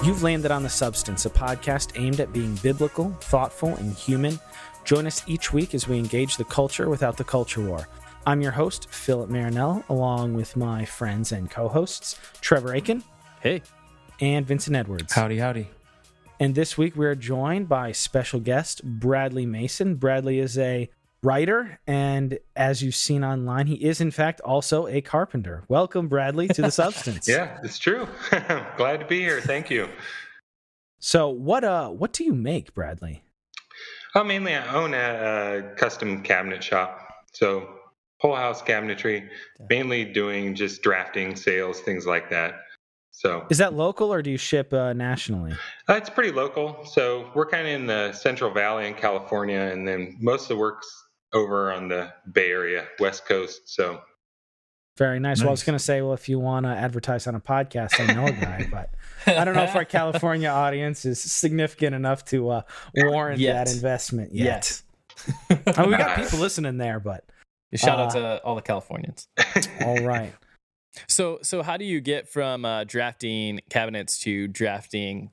You've landed on The Substance, a podcast aimed at being biblical, thoughtful, and human. Join us each week as we engage the culture without the culture war. I'm your host, Philip Marinell, along with my friends and co-hosts, Trevor Aiken. Hey. And Vincent Edwards. Howdy, howdy. And this week we're joined by special guest Bradley Mason. Bradley is a writer, and as you've seen online, he is in fact also a carpenter. Welcome, Bradley, to The Substance. Yeah, it's true. Glad to be here. Thank you. So what do you make, Bradley? Mainly I own a custom cabinet shop. So whole house cabinetry, mainly doing just drafting, sales, things like that. So is that local or do you ship nationally? It's pretty local. So we're kind of in the Central Valley in California, and then most of the work's over on the Bay Area, West Coast. So very nice. Well, I was going to say, well, if you want to advertise on a podcast, I know a guy, but I don't know if our California audience is significant enough to warrant that investment yet. I mean, we got people listening there, but shout out to all the Californians. All right. So how do you get from drafting cabinets to drafting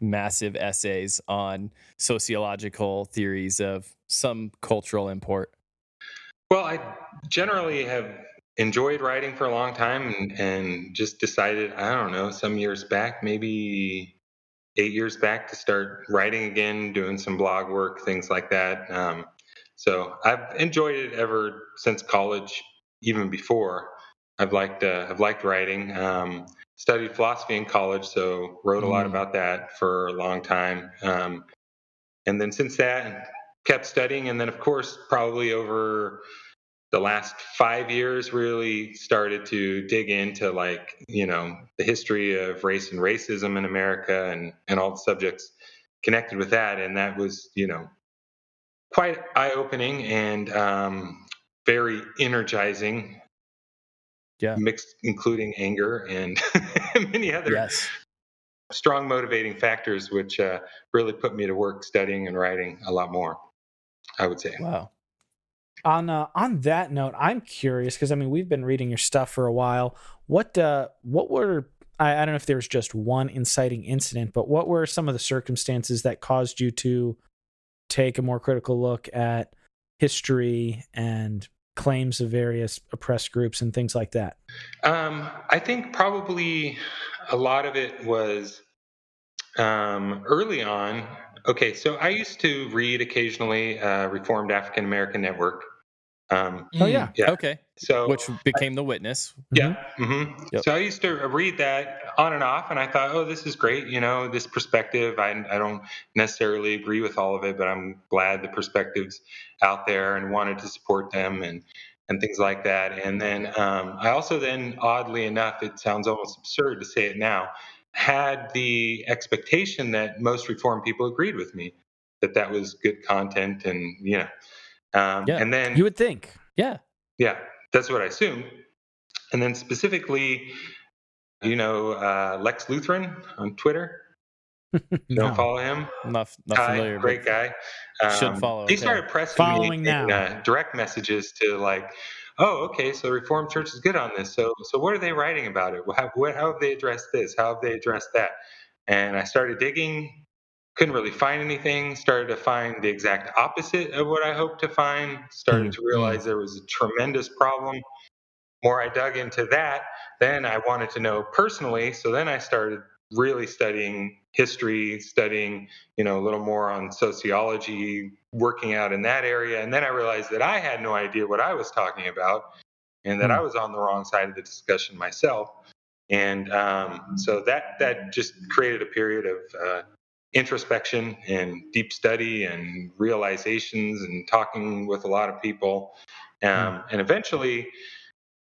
massive essays on sociological theories of some cultural import? Well, I generally have enjoyed writing for a long time and just decided, I don't know, some years back, maybe 8 years back, to start writing again, doing some blog work, things like that. So I've enjoyed it ever since college, even before. I've liked writing. Studied philosophy in college, so wrote a lot about that for a long time. And then since that, kept studying. And then, of course, probably over the last 5 years, really started to dig into, the history of race and racism in America and all the subjects connected with that. And that was, quite eye-opening and very energizing. Yeah. Mixed, including anger and many other strong motivating factors, which really put me to work studying and writing a lot more, I would say. Wow. On that note, I'm curious because we've been reading your stuff for a while. What were I don't know if there was just one inciting incident, but what were some of the circumstances that caused you to take a more critical look at history and claims of various oppressed groups and things like that? I think probably a lot of it was early on. Okay, so I used to read occasionally Reformed African American Network. Yeah. Okay. So which became The Witness. Yeah. Mm-hmm. Yep. So I used to read that on and off, and I thought, oh, this is great. This perspective. I don't necessarily agree with all of it, but I'm glad the perspective's out there and wanted to support them and things like that. And then I also then, oddly enough, it sounds almost absurd to say it now, had the expectation that most Reformed people agreed with me, that was good content and, and then you would think. Yeah, that's what I assumed. And then specifically, Lex Lutheran on Twitter. Don't follow him. Not familiar. Great guy. Should follow. He started pressing me in now. Direct messages to oh, okay, so Reformed Church is good on this. So what are they writing about it? How have they addressed this? How have they addressed that? And I started digging. Couldn't really find anything. Started to find the exact opposite of what I hoped to find. Started to realize there was a tremendous problem. More I dug into that, then I wanted to know personally. So then I started really studying history, studying, a little more on sociology, working out in that area. And then I realized that I had no idea what I was talking about and that I was on the wrong side of the discussion myself. And so that just created a period of introspection and deep study and realizations and talking with a lot of people. And eventually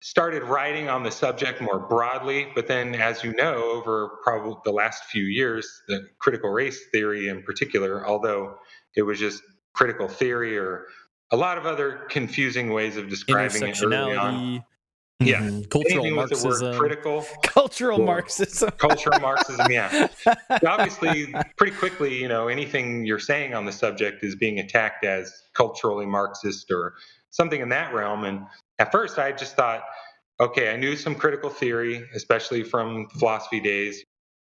started writing on the subject more broadly, but then, as you know, over probably the last few years, the critical race theory in particular, although it was just critical theory or a lot of other confusing ways of describing it early on. Yeah, cultural anything Marxism. With the word critical. Cultural Marxism. Cultural Marxism, yeah. Obviously, pretty quickly, anything you're saying on the subject is being attacked as culturally Marxist or something in that realm. And at first, I just thought, okay, I knew some critical theory, especially from philosophy days,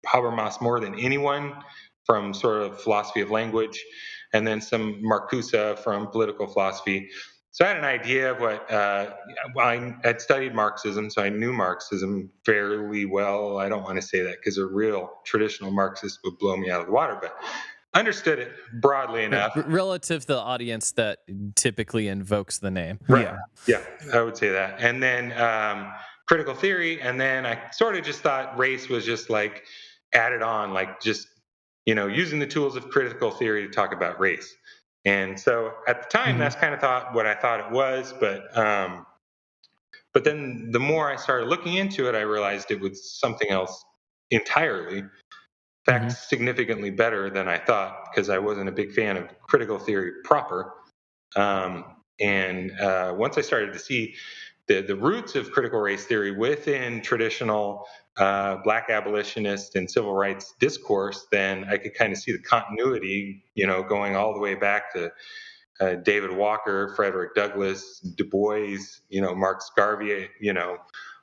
Habermas more than anyone from sort of philosophy of language, and then some Marcuse from political philosophy. So I had an idea of what I had studied Marxism, so I knew Marxism fairly well. I don't want to say that because a real traditional Marxist would blow me out of the water, but understood it broadly enough. Relative to the audience that typically invokes the name. Right. Yeah, I would say that. And then critical theory, and then I sort of just thought race was just like added on, like just using the tools of critical theory to talk about race. And so at the time, that's kind of what I thought it was, but then the more I started looking into it, I realized it was something else entirely. In fact, significantly better than I thought, because I wasn't a big fan of critical theory proper. And once I started to see the roots of critical race theory within traditional Black abolitionist and civil rights discourse, then I could kind of see the continuity, going all the way back to David Walker, Frederick Douglass, Du Bois, Marx Garvey,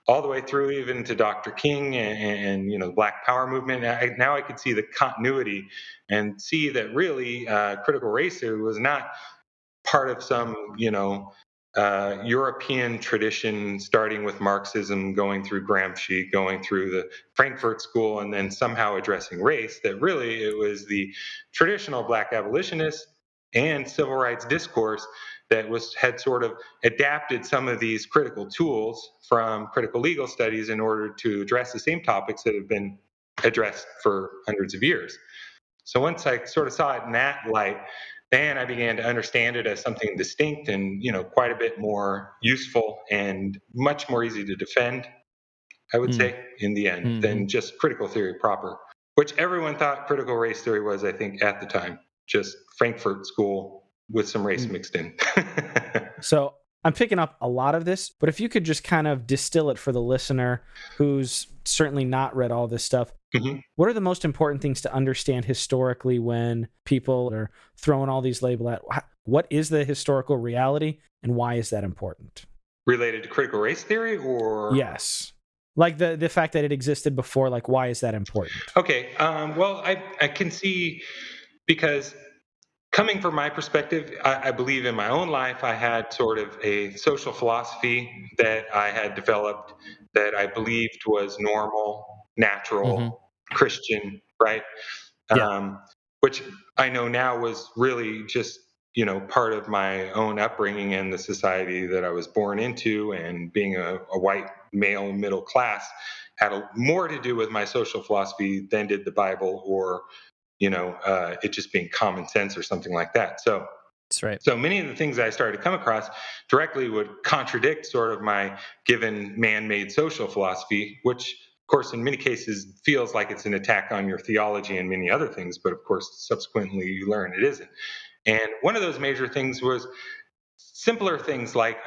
all the way through even to Dr. King and the Black Power movement. Now I could see the continuity and see that really critical race theory was not part of some, European tradition, starting with Marxism, going through Gramsci, going through the Frankfurt School, and then somehow addressing race. That really it was the traditional Black abolitionist and civil rights discourse that had sort of adapted some of these critical tools from critical legal studies in order to address the same topics that have been addressed for hundreds of years. So once I sort of saw it in that light, then I began to understand it as something distinct and, quite a bit more useful and much more easy to defend, I would say, in the end, than just critical theory proper, which everyone thought critical race theory was, I think, at the time, just Frankfurt School with some race mixed in. So I'm picking up a lot of this, but if you could just kind of distill it for the listener who's certainly not read all this stuff, what are the most important things to understand historically when people are throwing all these labels at? What is the historical reality, and why is that important? Related to critical race theory, or? Yes. Like the fact that it existed before, like why is that important? Okay. Well, I can see, because coming from my perspective, I believe in my own life, I had sort of a social philosophy that I had developed that I believed was normal, natural, Christian, right? Which I know now was really just, part of my own upbringing and the society that I was born into, and being a white male middle class had more to do with my social philosophy than did the Bible or it just being common sense or something like that. So that's right. So many of the things I started to come across directly would contradict sort of my given man-made social philosophy, which, of course, in many cases feels like it's an attack on your theology and many other things, but of course, subsequently you learn it isn't. And one of those major things was simpler things like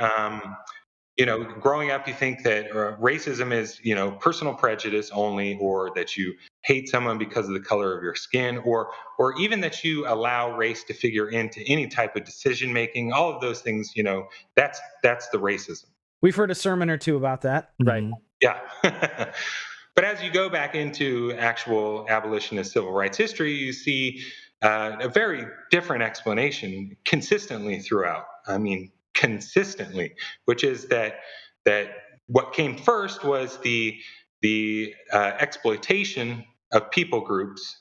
growing up, you think that racism is, personal prejudice only, or that you hate someone because of the color of your skin, or even that you allow race to figure into any type of decision making. All of those things, that's the racism. We've heard a sermon or two about that. Right. Yeah. But as you go back into actual abolitionist civil rights history, you see a very different explanation consistently throughout. I mean, consistently, which is that what came first was the exploitation of people groups.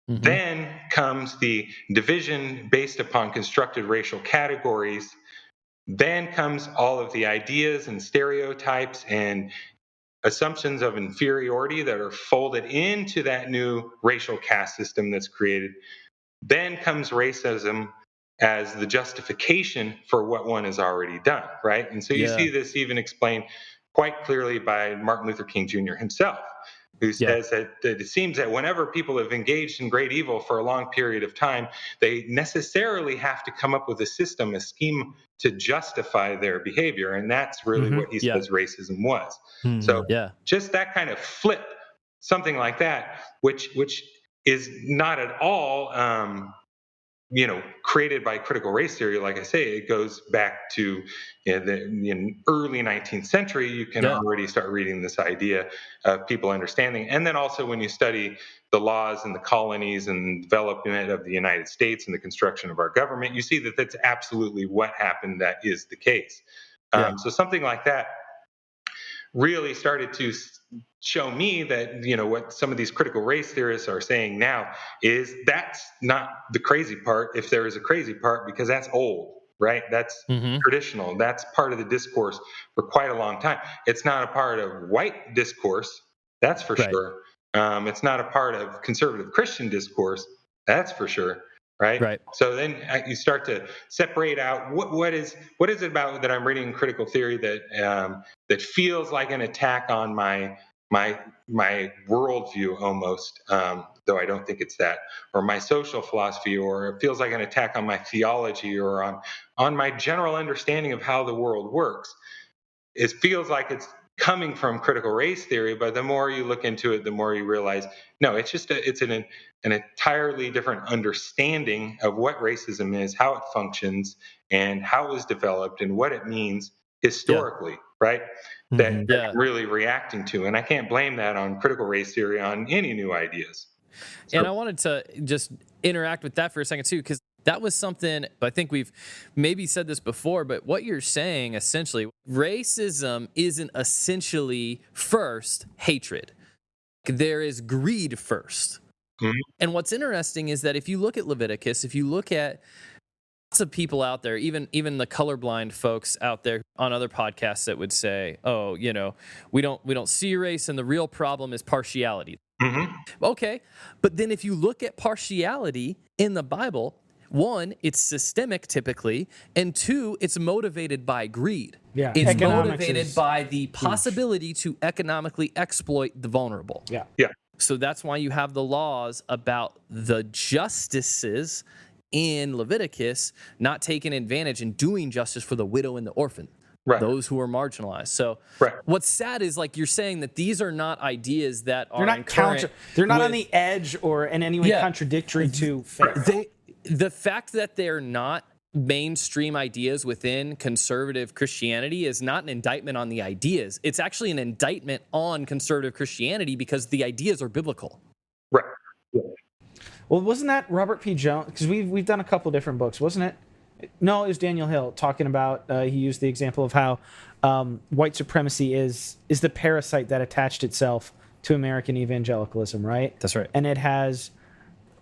Then comes the division based upon constructed racial categories. Then comes all of the ideas and stereotypes and assumptions of inferiority that are folded into that new racial caste system that's created. Then comes racism as the justification for what one has already done, right? And so you see this even explained quite clearly by Martin Luther King Jr. himself, who says that it seems that whenever people have engaged in great evil for a long period of time, they necessarily have to come up with a system, a scheme to justify their behavior. And that's really what he says racism was. So just that kind of flip, something like that, which is not at all created by critical race theory. Like I say, it goes back to the early 19th century. You can Yeah. already start reading this idea of people understanding. And then also when you study the laws and the colonies and development of the United States and the construction of our government, you see that that's absolutely what happened. That is the case. Yeah. So something like that really started to show me that what some of these critical race theorists are saying now is that's not the crazy part, if there is a crazy part, because that's old, right? That's Mm-hmm. traditional. That's part of the discourse for quite a long time. It's not a part of white discourse, that's for Right. sure. It's not a part of conservative Christian discourse, that's for sure. Right. Right. So then you start to separate out what is it about that I'm reading in critical theory that feels like an attack on my worldview almost, though I don't think it's that, or my social philosophy, or it feels like an attack on my theology, or on my general understanding of how the world works. It feels like it's coming from critical race theory, but the more you look into it, the more you realize, no, it's just it's an entirely different understanding of what racism is, how it functions, and how it was developed, and what it means Yeah. historically, right? That Yeah. I'm really reacting to, and I can't blame that on critical race theory on any new ideas. And So, I wanted to just interact with that for a second too, because that was something I think we've maybe said this before, but what you're saying essentially, racism isn't essentially first hatred. There is greed first. mhm, And what's interesting is that if you look at Leviticus, if you look at lots of people out there, even the colorblind folks out there on other podcasts that would say, "Oh, we don't see race, and the real problem is partiality." mhm, Okay, but then if you look at partiality in the Bible, one, it's systemic typically, and two, it's motivated by greed. Yeah, It's economics motivated is by the possibility to economically exploit the vulnerable. yeah. yeah, So that's why you have the laws about the justices in Leviticus not taking advantage and doing justice for the widow and the orphan, right, those who are marginalized. So right. what's sad is like you're saying that these are not ideas that They're are not in current they're not on with- the edge or in any way Yeah. contradictory to faith. the fact that they're not mainstream ideas within conservative Christianity is not an indictment on the ideas. It's actually an indictment on conservative Christianity because the ideas are biblical. Right. Yeah. Well, wasn't that Robert P. Jones? Because we've done a couple different books, wasn't it? No, it was Daniel Hill talking about. He used the example of how white supremacy is the parasite that attached itself to American evangelicalism, right? That's right. And it has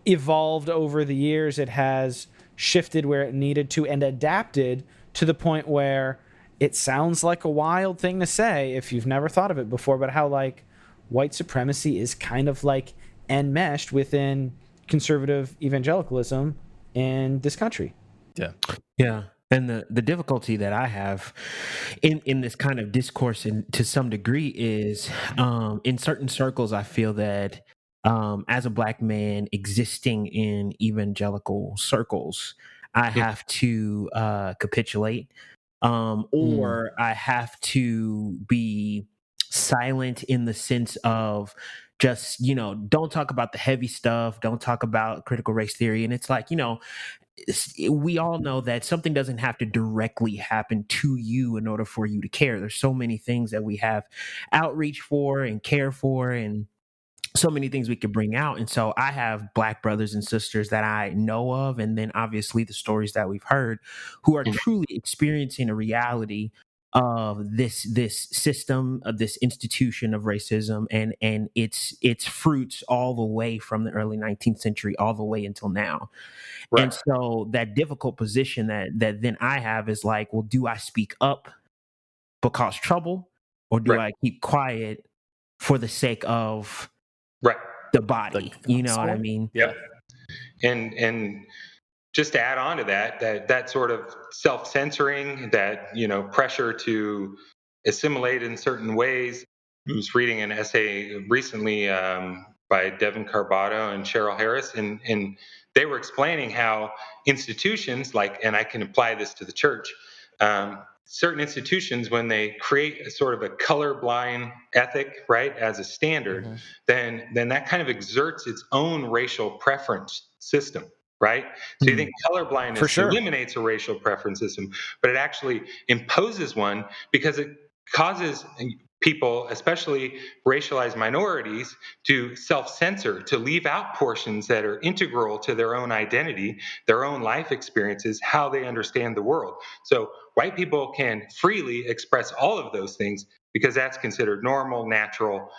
evolved over the years. It has shifted where it needed to and adapted to the point where it sounds like a wild thing to say if you've never thought of it before, but how like white supremacy is kind of like enmeshed within conservative evangelicalism in this country. Yeah. Yeah. And the difficulty that I have in this kind of discourse to some degree is in certain circles, I feel that as a Black man existing in evangelical circles, I have to capitulate or I have to be silent in the sense of just, don't talk about the heavy stuff, don't talk about critical race theory. And it's like, we all know that something doesn't have to directly happen to you in order for you to care. There's so many things that we have outreach for and care for, and so many things we could bring out. And so I have Black brothers and sisters that I know of, and then obviously the stories that we've heard, who are truly experiencing a reality of this system, of this institution of racism, and its fruits all the way from the early 19th century all the way until now. Right. And so that difficult position that then I have is like, well, do I speak up but cause trouble, or do I keep quiet for the sake of Right. the body? You know what I mean? Yeah. And just to add on to that sort of self-censoring, that pressure to assimilate in certain ways. I was reading an essay recently by Devin Carbato and Cheryl Harris, and they were explaining how institutions and I can apply this to the church, certain institutions, when they create a sort of a colorblind ethic, right, as a standard, then that kind of exerts its own racial preference system. right? So you Hmm. think colorblindness For sure. eliminates a racial preference system, but it actually imposes one because it causes people, especially racialized minorities, to self-censor, to leave out portions that are integral to their own identity, their own life experiences, how they understand the world. So white people can freely express all of those things because that's considered normal, natural,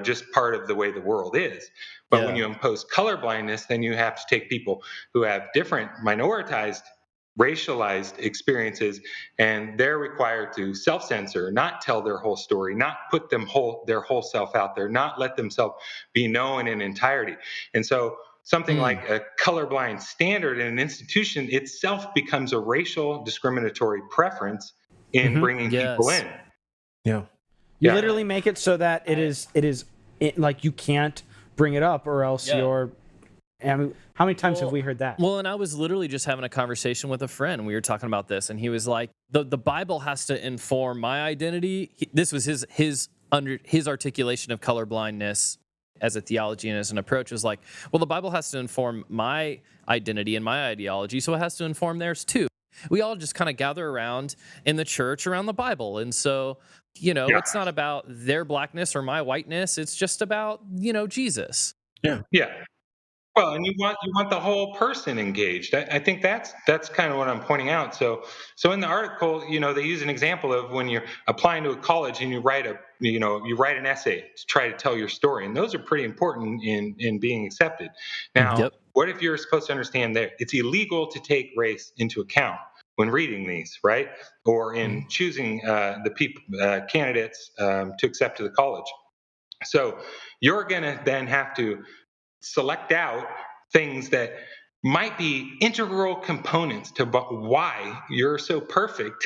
just part of the way the world is. But when Yeah. you impose colorblindness, then you have to take people who have different minoritized, racialized experiences, and they're required to self-censor, not tell their whole story, not put their whole self out there, not let themselves be known in entirety. And so something like a colorblind standard in an institution itself becomes a racial discriminatory preference in Hmm. bringing people Yes. in. Yeah. You Yeah. literally make it so that like you can't bring it up or else Yeah. you're. I mean, how many times have we heard that? Well, and I was literally just having a conversation with a friend. We were talking about this, and he was like, "The Bible has to inform my identity." This was his articulation of colorblindness as a theology and as an approach was like, "Well, the Bible has to inform my identity and my ideology, so it has to inform theirs too." We all just kind of gather around in the church around the Bible, and so Yeah. it's not about their blackness or my whiteness. It's just about Jesus. Yeah. Yeah. Well, and you want the whole person engaged. I think that's kind of what I'm pointing out. So in the article, they use an example of when you're applying to a college and you write an essay to try to tell your story, and those are pretty important in being accepted. Now, Yep. what if you're supposed to understand that it's illegal to take race into account when reading these, right? Or in choosing the people candidates to accept to the college. So you're going to then have to select out things that might be integral components to why you're so perfect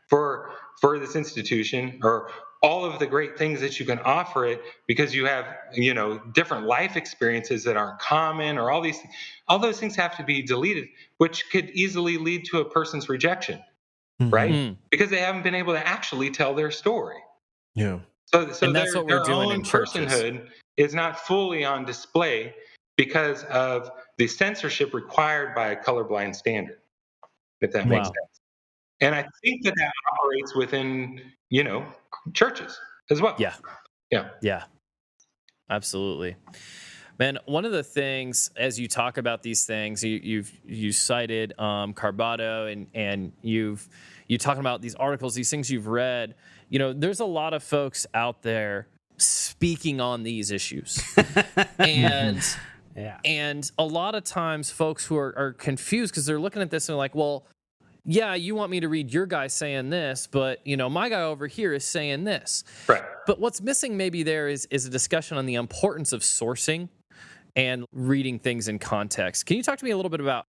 for this institution, or all of the great things that you can offer it because you have different life experiences that aren't common, or all those things have to be deleted, which could easily lead to a person's rejection, right? Mhm. Mm. Because they haven't been able to actually tell their story. Yeah. So And that's their what we're doing own in churches. personhood is not fully on display because of the censorship required by a colorblind standard, if that makes Wow. sense. And I think that operates within, churches as well. Yeah. Yeah. Yeah. Absolutely. Man, one of the things as you talk about these things, you cited Carbato, and you talking about these articles, these things you've read. There's a lot of folks out there speaking on these issues, and Yeah. and a lot of times folks who are confused because they're looking at this and they're like, well, yeah, you want me to read your guy saying this, but my guy over here is saying this. Right. But what's missing maybe there is a discussion on the importance of sourcing and reading things in context. Can you talk to me a little bit about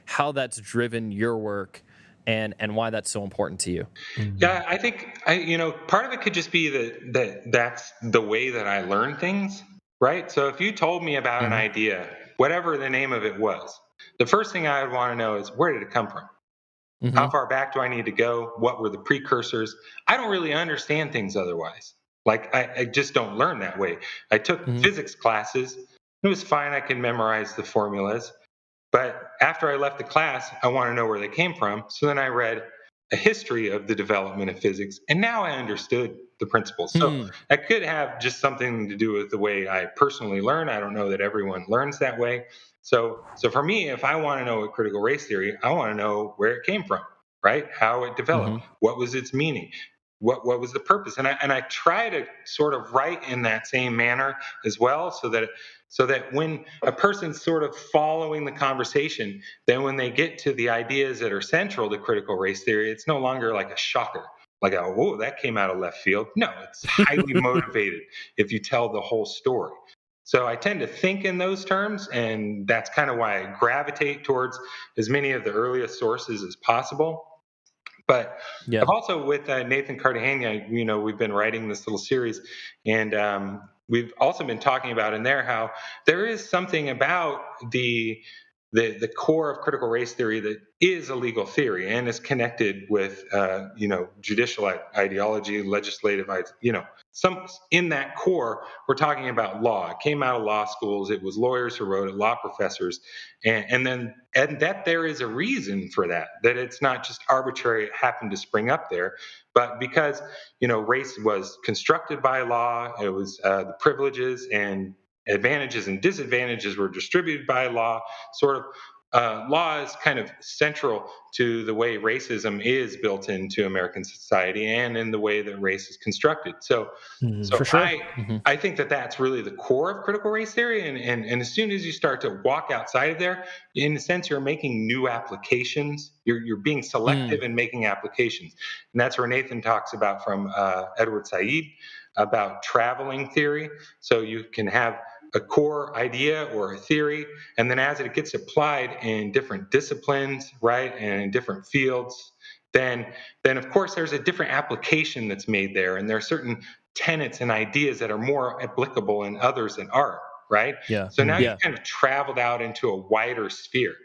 how that's driven your work and why that's so important to you? Yeah, I think part of it could just be that's the way that I learn things, right? So if you told me about an Mhm. idea, whatever the name of it was, the first thing I would want to know is, where did it come from? How Mm-hmm. far back do I need to go? What were the precursors? I don't really understand things otherwise. Like, I just don't learn that way. I took Mm-hmm. physics classes. It was fine. I could memorize the formulas. But after I left the class, I want to know where they came from. So then I read a history of the development of physics, and now I understood the principles. So Hmm. that could have just something to do with the way I personally learn. I don't know that everyone learns that way. So for me, if I want to know what critical race theory, I want to know where it came from, right? How it developed, Mm-hmm. what was its meaning, what was the purpose, and I try to sort of write in that same manner as well, so that when a person's sort of following the conversation, then when they get to the ideas that are central to critical race theory, it's no longer like a shocker, like, oh, whoa, that came out of left field. No, it's highly motivated if you tell the whole story. So I tend to think in those terms, and that's kind of why I gravitate towards as many of the earliest sources as possible. But Yeah. I've also, with Nathan Cartagena, we've been writing this little series, and we've also been talking about in there how there is something about the the core of critical race theory that is a legal theory and is connected with judicial ideology, legislative, some in that core. We're talking about law. It came out of law schools. It was lawyers who wrote it, law professors, and that there is a reason for that. That it's not just arbitrary. It happened to spring up there, but because race was constructed by law. It was the privileges and advantages and disadvantages were distributed by law. Sort of law is kind of central to the way racism is built into American society and in the way that race is constructed. So For sure. I think that that's really the core of critical race theory. And as soon as you start to walk outside of there, in a sense, you're making new applications. You're being selective and making applications. And that's where Nathan talks about from Edward Said about traveling theory. So you can have a core idea or a theory, and then as it gets applied in different disciplines, right, and in different fields, then of course there's a different application that's made there, and there are certain tenets and ideas that are more applicable in others than art, right? Yeah. So now Yeah. you've kind of traveled out into a wider sphere,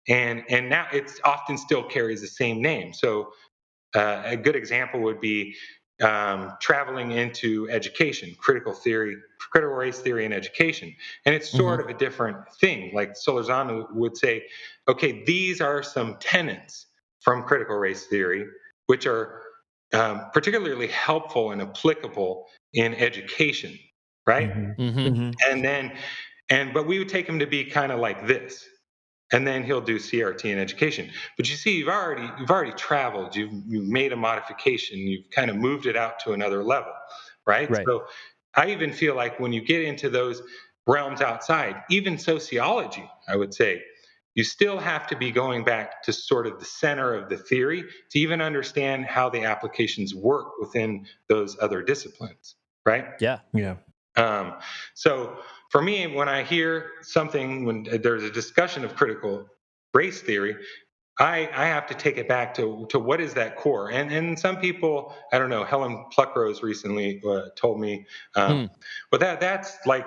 and now it often still carries the same name. So a good example would be traveling into education, critical race theory in education. And it's sort of a different thing. Like Solorzano would say, okay, these are some tenets from critical race theory, which are particularly helpful and applicable in education, right? But we would take them to be kind of like this. And then he'll do CRT in education. But you see, you've already traveled. You've made a modification. You've kind of moved it out to another level, right? So I even feel like when you get into those realms outside, even sociology, I would say, you still have to be going back to sort of the center of the theory to even understand how the applications work within those other disciplines, right? Yeah. So for me, when I hear something, when there's a discussion of critical race theory, I have to take it back to what is that core. And some people, I don't know, Helen Pluckrose recently told me, but that's like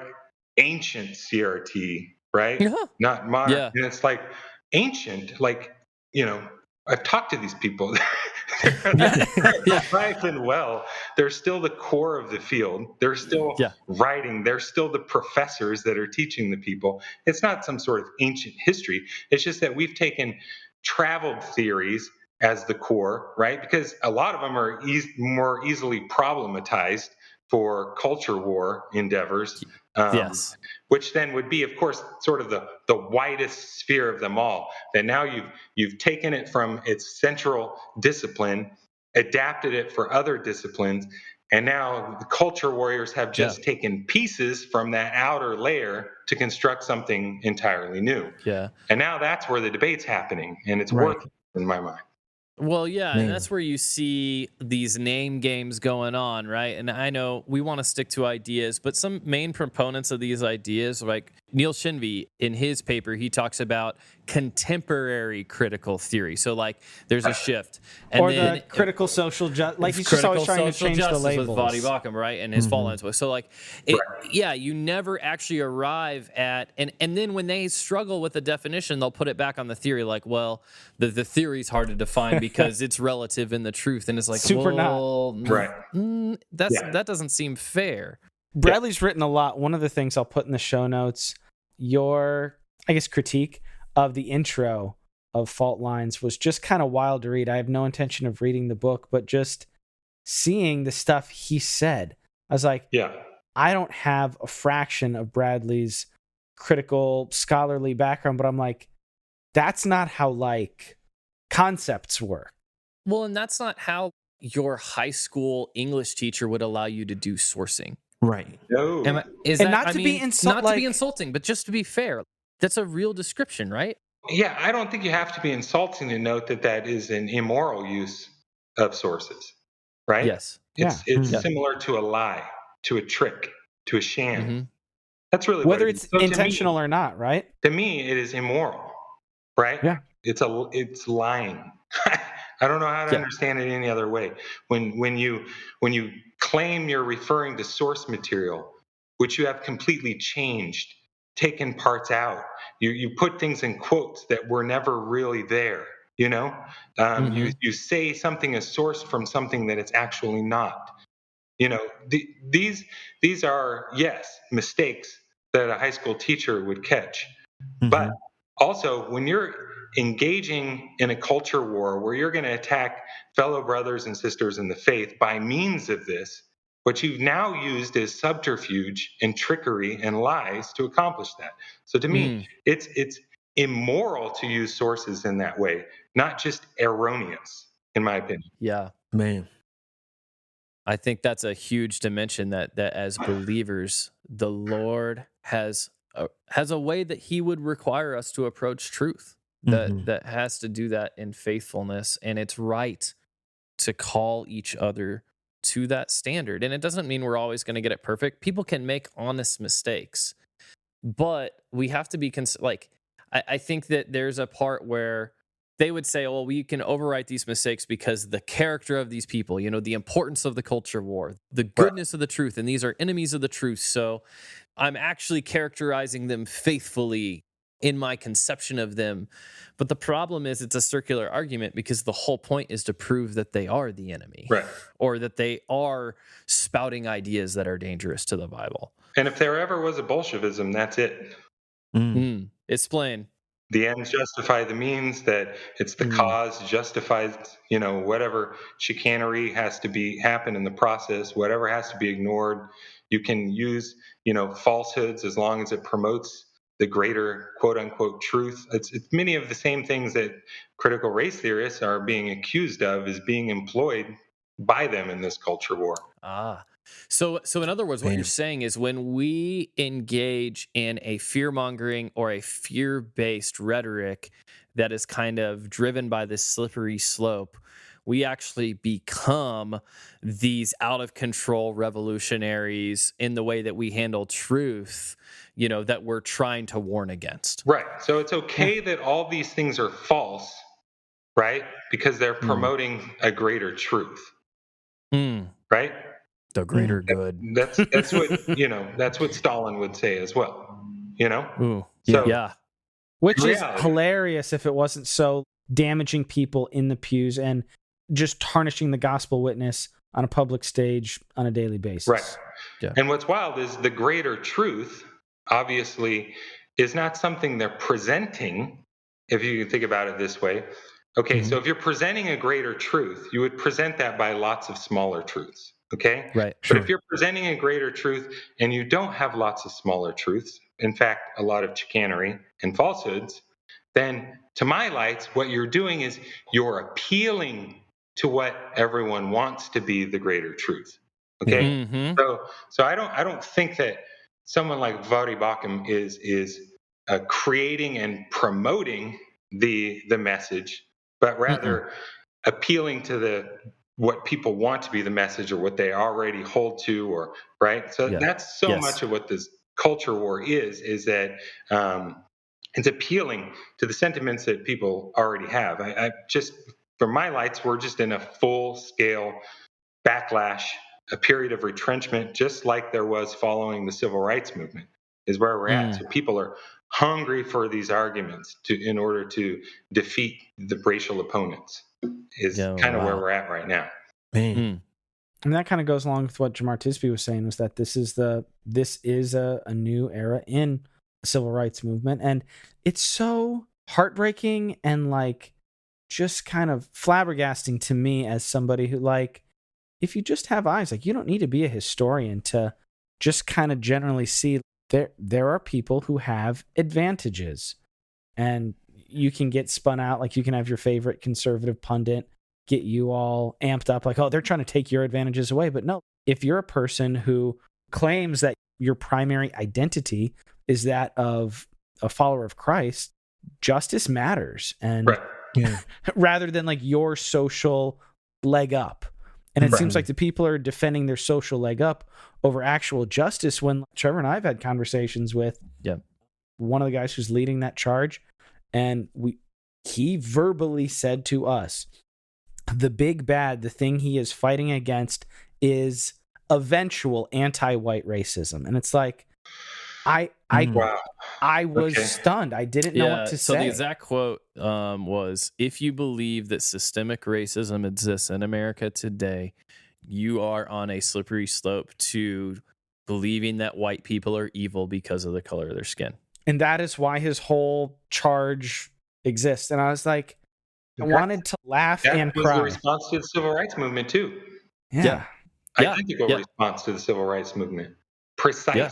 ancient CRT, right? Not modern. Yeah. And it's like ancient, like, I've talked to these people. Alive and well. They're still the core of the field. They're still writing. They're still the professors that are teaching the people. It's not some sort of ancient history. It's just that we've taken traveled theories as the core, right? Because a lot of them are more easily problematized for culture war endeavors. Which then would be, of course, sort of the widest sphere of them all. That now you've taken it from its central discipline, adapted it for other disciplines, and now the culture warriors have just taken pieces from that outer layer to construct something entirely new. Yeah. And now that's where the debate's happening, and it's working in my mind. Well, yeah, and that's where you see these name games going on, right? And I know we want to stick to ideas, but some main proponents of these ideas, like Neil Shinvey, in his paper, he talks about contemporary critical theory. So, like, there's a shift. And or then, the critical social justice. Like, he's just always trying to change the labels. With Vadi Bakum, right? And his fall lines. So, like, you never actually arrive at, and then when they struggle with the definition, they'll put it back on the theory, like, well, the theory's hard to define because it's relative in the truth. And it's like, Super that doesn't seem fair. Bradley's written a lot. One of the things I'll put in the show notes, your, I guess, critique of the intro of Fault Lines was just kind of wild to read. I have no intention of reading the book, but just seeing the stuff he said, I was like, I don't have a fraction of Bradley's critical scholarly background, but I'm like, that's not how, like, concepts work. Well, and that's not how your high school English teacher would allow you to do sourcing. Right. No. Not to be insulting, but just to be fair. That's a real description, right? Yeah, I don't think you have to be insulting to note that is an immoral use of sources, right? Yes. It's similar to a lie, to a trick, to a sham. That's really whether it's intentional or not, right? To me, it is immoral, right? Yeah. It's lying. I don't know how to understand it any other way. When you claim you're referring to source material, which you have completely changed taken parts out. You put things in quotes that were never really there. You say something is sourced from something that it's actually not. These are, yes, mistakes that a high school teacher would catch. But also, when you're engaging in a culture war where you're going to attack fellow brothers and sisters in the faith by means of this, what you've now used is subterfuge and trickery and lies to accomplish that. So to me, it's immoral to use sources in that way, not just erroneous, in my opinion. Yeah. Man. I think that's a huge dimension that as believers, the Lord has a way that He would require us to approach truth. That has to do that in faithfulness, and it's right to call each other to that standard. And it doesn't mean we're always going to get it perfect. People can make honest mistakes, but we have to be I think that there's a part where they would say, well, we can overwrite these mistakes because the character of these people, the importance of the culture war, the goodness of the truth, and these are enemies of the truth. So I'm actually characterizing them faithfully in my conception of them. But the problem is it's a circular argument because the whole point is to prove that they are the enemy, Right. or that they are spouting ideas that are dangerous to the Bible. And if there ever was a Bolshevism, that's it. Explain. The ends justify the means, that it's the cause justifies, whatever chicanery has to happen in the process, whatever has to be ignored. You can use, falsehoods as long as it promotes the greater quote unquote truth. It's many of the same things that critical race theorists are being accused of is being employed by them in this culture war. So in other words, what you're saying is when we engage in a fear-mongering or a fear-based rhetoric that is kind of driven by this slippery slope, we actually become these out-of-control revolutionaries in the way that we handle truth, that we're trying to warn against. Right. So it's okay that all these things are false, right? Because they're promoting a greater truth, right? The greater good. That's what that's what Stalin would say as well. Ooh, so yeah. Which is hilarious if it wasn't so damaging people in the pews and just tarnishing the gospel witness on a public stage on a daily basis. Right. Yeah. And what's wild is the greater truth obviously is not something they're presenting, if you can think about it this way. Okay, so if you're presenting a greater truth, you would present that by lots of smaller truths. Okay? Right. But if you're presenting a greater truth and you don't have lots of smaller truths, in fact, a lot of chicanery and falsehoods, then to my lights, what you're doing is you're appealing to what everyone wants to be the greater truth. Okay? So I don't think that someone like Vaughty Bacham is creating and promoting the message, but rather appealing to what people want to be the message or what they already hold to, or right. So that's so much of what this culture war is that it's appealing to the sentiments that people already have. I just, for my lights, we're just in a full scale backlash, a period of retrenchment, just like there was following the civil rights movement, is where we're at. So people are hungry for these arguments in order to defeat the racial opponents. Is kind of where we're at right now. And that kind of goes along with what Jamar Tisby was saying, was that this is a new era in the civil rights movement, and it's so heartbreaking and just kind of flabbergasting to me as somebody who if you just have eyes, you don't need to be a historian to just kind of generally see there are people who have advantages, and you can get spun out. You can have your favorite conservative pundit get you all amped up oh, they're trying to take your advantages away. But no, if you're a person who claims that your primary identity is that of a follower of Christ, justice matters. And rather than your social leg up. And it seems like the people are defending their social leg up over actual justice, when Trevor and I have had conversations with one of the guys who's leading that charge. And he verbally said to us, the big bad, the thing he is fighting against is eventual anti-white racism. And it's I Mm. Wow. I was Okay. stunned. I didn't know what to So the say. exact quote was, "If you believe that systemic racism exists in America today, you are on a slippery slope to believing that white people are evil because of the color of their skin." And that is why his whole charge exists. And I was like, I That, wanted to laugh that and was the cry. response to the civil rights movement, too. Yeah, Yeah. yeah, Identical yeah, response to the civil rights movement. Precise, yeah.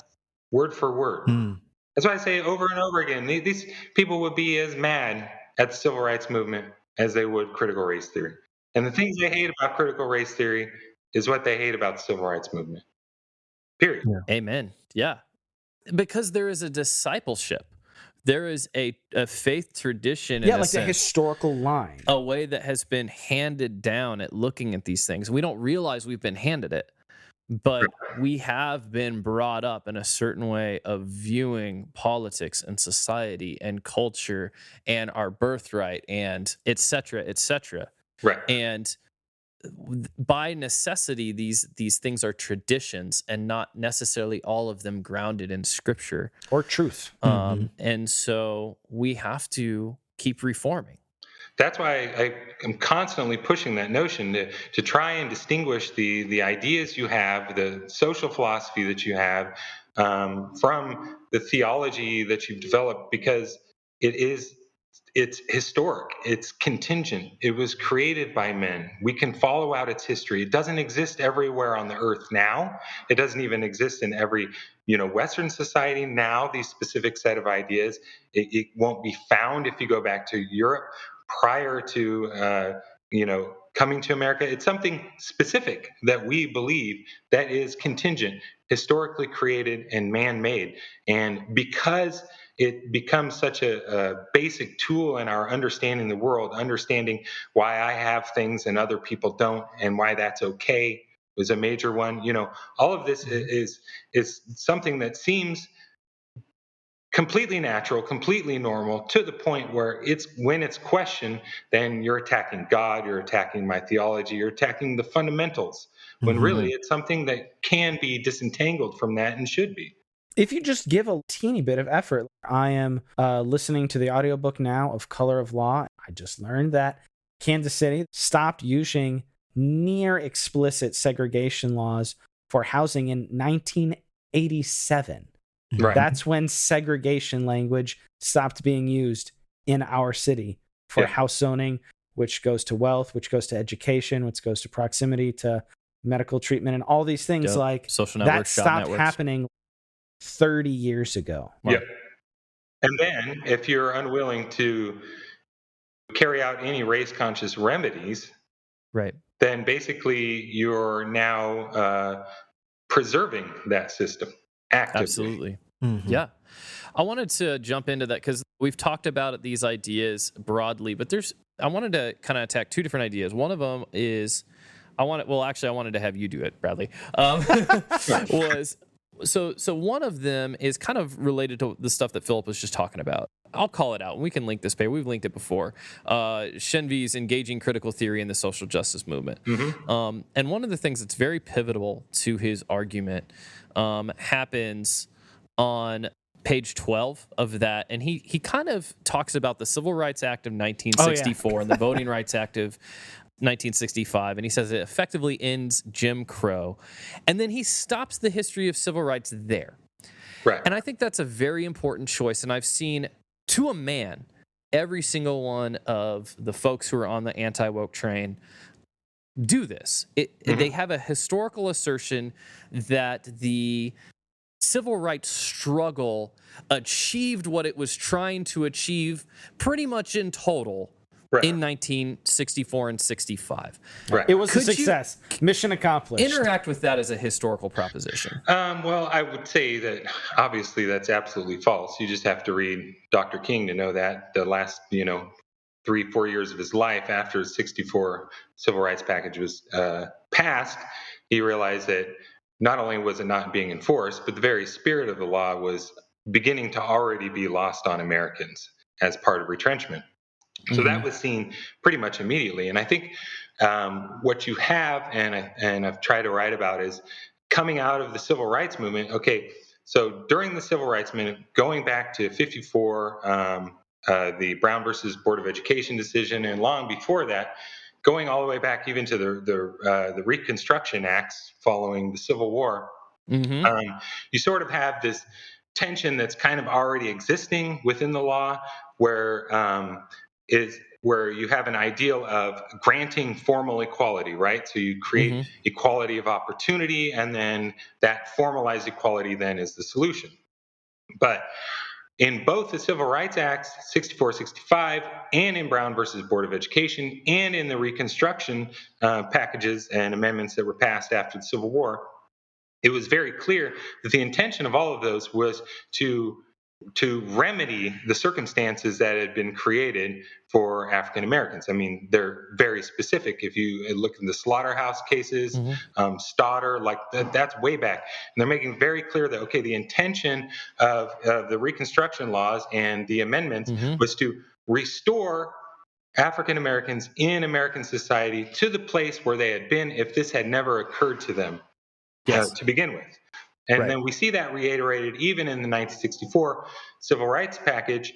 word for word. Mm. That's why I say over and over again, these people would be as mad at the civil rights movement as they would critical race theory. And the things they hate about critical race theory is what they hate about the civil rights movement. Period. Yeah. Amen. Yeah, because there is a discipleship. There is a faith tradition, in Yeah, a like the sense, historical line. a way that has been handed down at looking at these things. We don't realize we've been handed it, but we have been brought up in a certain way of viewing politics and society and culture and our birthright and et cetera, et cetera. Right. And by necessity, these things are traditions and not necessarily all of them grounded in scripture. Or truth. Mhm. And so we have to keep reforming. That's why I am constantly pushing that notion to try and distinguish the ideas you have, the social philosophy that you have, from the theology that you've developed, because it is it's historic, it's contingent, it was created by men. We can follow out its history. It doesn't exist everywhere on the earth now. It doesn't even exist in every Western society now. These specific set of ideas, it won't be found if you go back to Europe prior to coming to America. It's something specific that we believe that is contingent, historically created, and man-made. And because it becomes such a basic tool in our understanding the world, understanding why I have things and other people don't, and why that's okay was a major one. All of this is something that seems completely natural, completely normal, to the point where when it's questioned, then you're attacking God, you're attacking my theology, you're attacking the fundamentals, when really Mhm. it's something that can be disentangled from that and should be. If you just give a teeny bit of effort, I am listening to the audiobook now of Color of Law. I just learned that Kansas City stopped using near explicit segregation laws for housing in 1987. Right. That's when segregation language stopped being used in our city for Yeah. house zoning, which goes to wealth, which goes to education, which goes to proximity to medical treatment, and all these things. Yep. Like Social that networks, job stopped networks. happening 30 years ago. Wow. Yeah. And then if you're unwilling to carry out any race conscious remedies, Right. then basically you're now preserving that system actively. Absolutely. Mhm. Yeah. I wanted to jump into that because we've talked about these ideas broadly, but I wanted to kind of attack two different ideas. One of them is I wanted to have you do it, Bradley. Was so one of them is kind of related to the stuff that Philip was just talking about. I'll call it out, and we can link this paper. We've linked it before. Shenvi's Engaging Critical Theory in the Social Justice Movement. And one of the things that's very pivotal to his argument happens on page 12 of that, and he kind of talks about the Civil Rights Act of 1964 and the Voting Rights Act of 1965, and he says it effectively ends Jim Crow, and then he stops the history of civil rights there. Right. And I think that's a very important choice, and I've seen to a man every single one of the folks who are on the anti-woke train do this. They have a historical assertion that the civil rights struggle achieved what it was trying to achieve pretty much in total Right. in 1964 and 65. Right. It was a Could you success. Mission accomplished. Interact with that as a historical proposition. Well, I would say that obviously that's absolutely false. You just have to read Dr. King to know that the last, 3-4 years of his life after the 64 civil rights package was passed, he realized that not only was it not being enforced, but the very spirit of the law was beginning to already be lost on Americans as part of retrenchment. So that was seen pretty much immediately. And I think what you have, and I've tried to write about, is coming out of the civil rights movement. Okay, So during the Civil Rights Movement, going back to 54, the Brown versus Board of Education decision, and long before that, going all the way back even to the Reconstruction Acts following the Civil War, Mm-hmm. you sort of have this tension that's kind of already existing within the law, where where you have an ideal of granting formal equality, right? So you create Mm-hmm. equality of opportunity, and then that formalized equality then is the solution. But in both the Civil Rights Acts 64, 65, and in Brown versus Board of Education, and in the Reconstruction packages and amendments that were passed after the Civil War, it was very clear that the intention of all of those was to remedy the circumstances that had been created for African Americans. I mean, they're very specific. If you look in the slaughterhouse cases, Mm-hmm. Stoddard, like that's way back. And they're making very clear that, okay, the intention of the Reconstruction laws and the amendments Mm-hmm. was to restore African Americans in American society to the place where they had been if this had never occurred to them Yes. to begin with. And Right. then we see that reiterated even in the 1964 Civil Rights Package.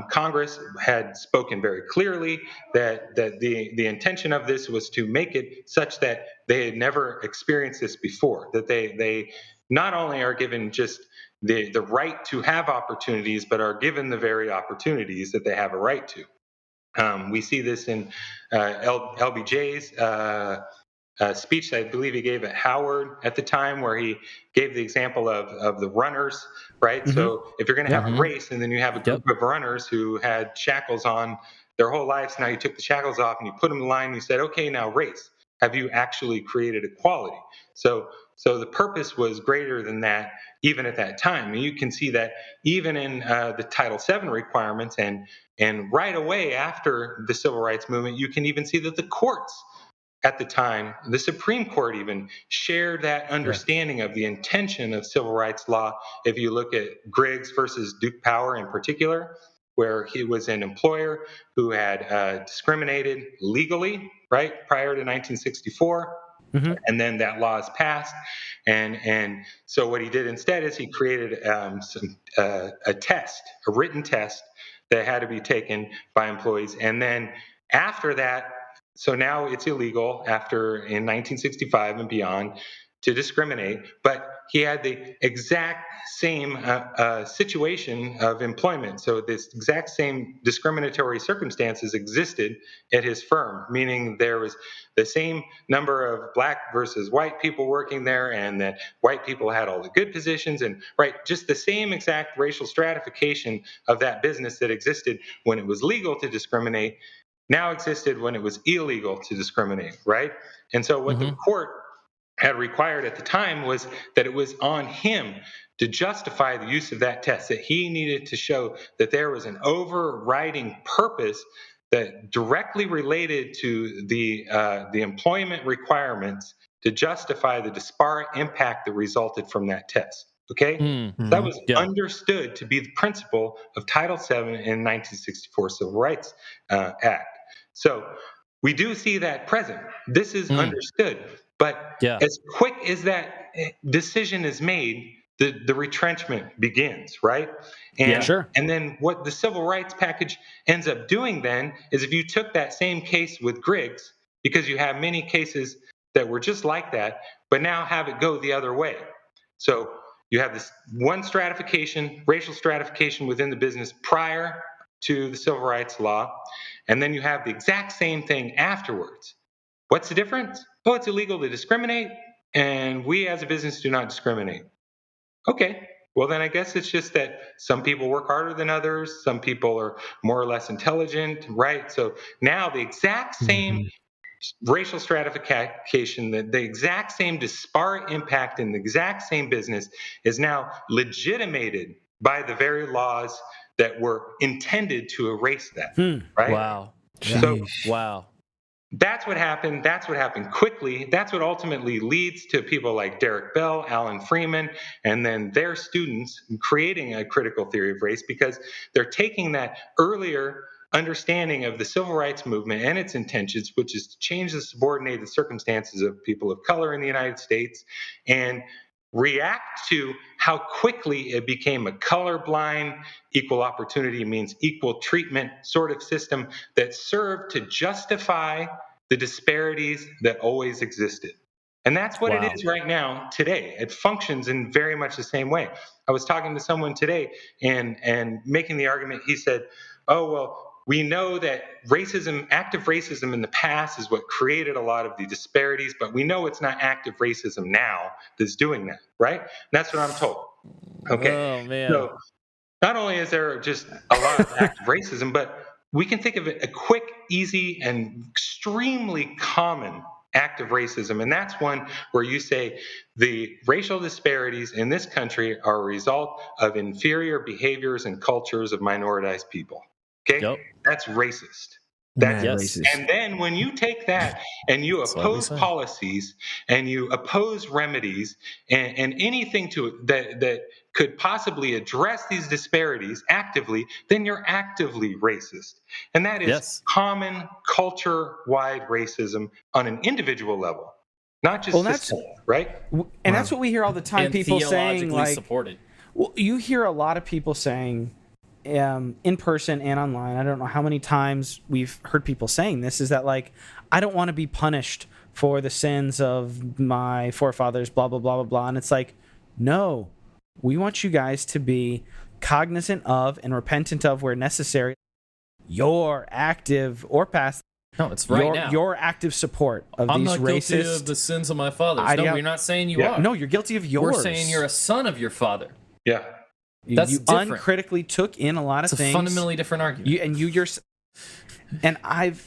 Congress had spoken very clearly that the intention of this was to make it such that they had never experienced this before, that they not only are given just the right to have opportunities, but are given the very opportunities that they have a right to. We see this in LBJ's speech that I believe he gave at Howard at the time, where he gave the example of the runners, right? Mhm. So if you're going to have Yep. a race and then you have a group of runners who had shackles on their whole lives, now you took the shackles off and you put them in line and you said, okay, now race. Have you actually created equality? So the purpose was greater than that even at that time. And you can see that even in the Title VII requirements, and right away after the Civil Rights Movement, you can even see that the courts at the time, the Supreme Court even shared that understanding of the intention of civil rights law. If you look at Griggs versus Duke Power in particular, where he was an employer who had discriminated legally, right, prior to 1964, Mhm. and then that law is passed, and so what he did instead is he created a test, a written test that had to be taken by employees, and then after that, so now it's illegal after in 1965 and beyond to discriminate, but he had the exact same situation of employment. So this exact same discriminatory circumstances existed at his firm, meaning there was the same number of black versus white people working there, and that white people had all the good positions, and right, just the same exact racial stratification of that business that existed when it was legal to discriminate now existed when it was illegal to discriminate, right? And so what the court had required at the time was that it was on him to justify the use of that test, that he needed to show that there was an overriding purpose that directly related to the employment requirements to justify the disparate impact that resulted from that test. Okay, that Mm. was Yeah. understood to be the principle of Title VII in 1964 Civil Rights Act. So we do see that present. This is understood, but Yeah. as quick as that decision is made, the retrenchment begins, right? And Yeah. Sure. and then what the civil rights package ends up doing then is, if you took that same case with Griggs, because you have many cases that were just like that, but now have it go the other way. So you have this one stratification, racial stratification within the business prior to the civil rights law, and then you have the exact same thing afterwards. What's the difference? Oh, it's illegal to discriminate, and we as a business do not discriminate. Okay, well, then I guess it's just that some people work harder than others, some people are more or less intelligent, right? So now the exact same racial stratification, the exact same disparate impact in the exact same business is now legitimated by the very laws that were intended to erase that, right? Wow. So Wow. that's what happened. That's what happened quickly. That's what ultimately leads to people like Derek Bell, Alan Freeman, and then their students creating a critical theory of race, because they're taking that earlier understanding of the civil rights movement and its intentions, which is to change the subordinated circumstances of people of color in the United States, and react to how quickly it became a colorblind, equal opportunity means equal treatment sort of system that served to justify the disparities that always existed. And that's what it Wow. is right now today. It functions in very much the same way. I was talking to someone today and making the argument, he said, oh, well, we know that racism, active racism in the past is what created a lot of the disparities, but we know it's not active racism now that's doing that, right? And that's what I'm told. Okay. Oh man. So not only is there just a lot of active racism, but we can think of it a quick, easy, and extremely common act of racism. And that's one where you say the racial disparities in this country are a result of inferior behaviors and cultures of minoritized people. Okay? Yep. That's racist. That's Mad Yes. racist. And then when you take that and you That's what we oppose say. policies and you oppose remedies and anything to that could possibly address these disparities actively, then you're actively racist. And that is Yes. common culture-wide racism on an individual level, not just Well, that's- systemic, right? And that's what we hear all the time. And People saying theologically like, supported. well, you hear a lot of people saying in person and online, I don't know how many times we've heard people saying this, is that like, I don't want to be punished for the sins of my forefathers, blah, blah, blah, blah, blah. And it's like, no, we want you guys to be cognizant of and repentant of where necessary your active or past No, it's right now. your active support of I'm these not guilty racist of the sins of my fathers. No, idea- we're not saying you Yeah. are. No, you're guilty of yours. We're saying you're a son of your father. Yeah. That's you different. uncritically took in a lot of It's a things. fundamentally different argument. And I've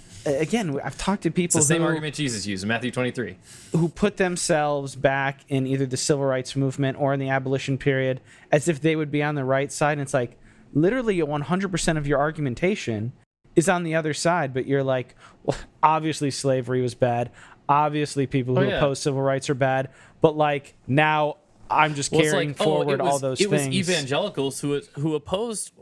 talked to It's people the same who, argument Jesus used in Matthew 23. who put themselves back in either the civil rights movement or in the abolition period as if they would be on the right side. And it's like literally 100% of your argumentation is on the other side, but you're like, well, obviously slavery was bad. Obviously people who oppose civil rights are bad. But like now I'm just carrying forward all those things. It was evangelicals who opposed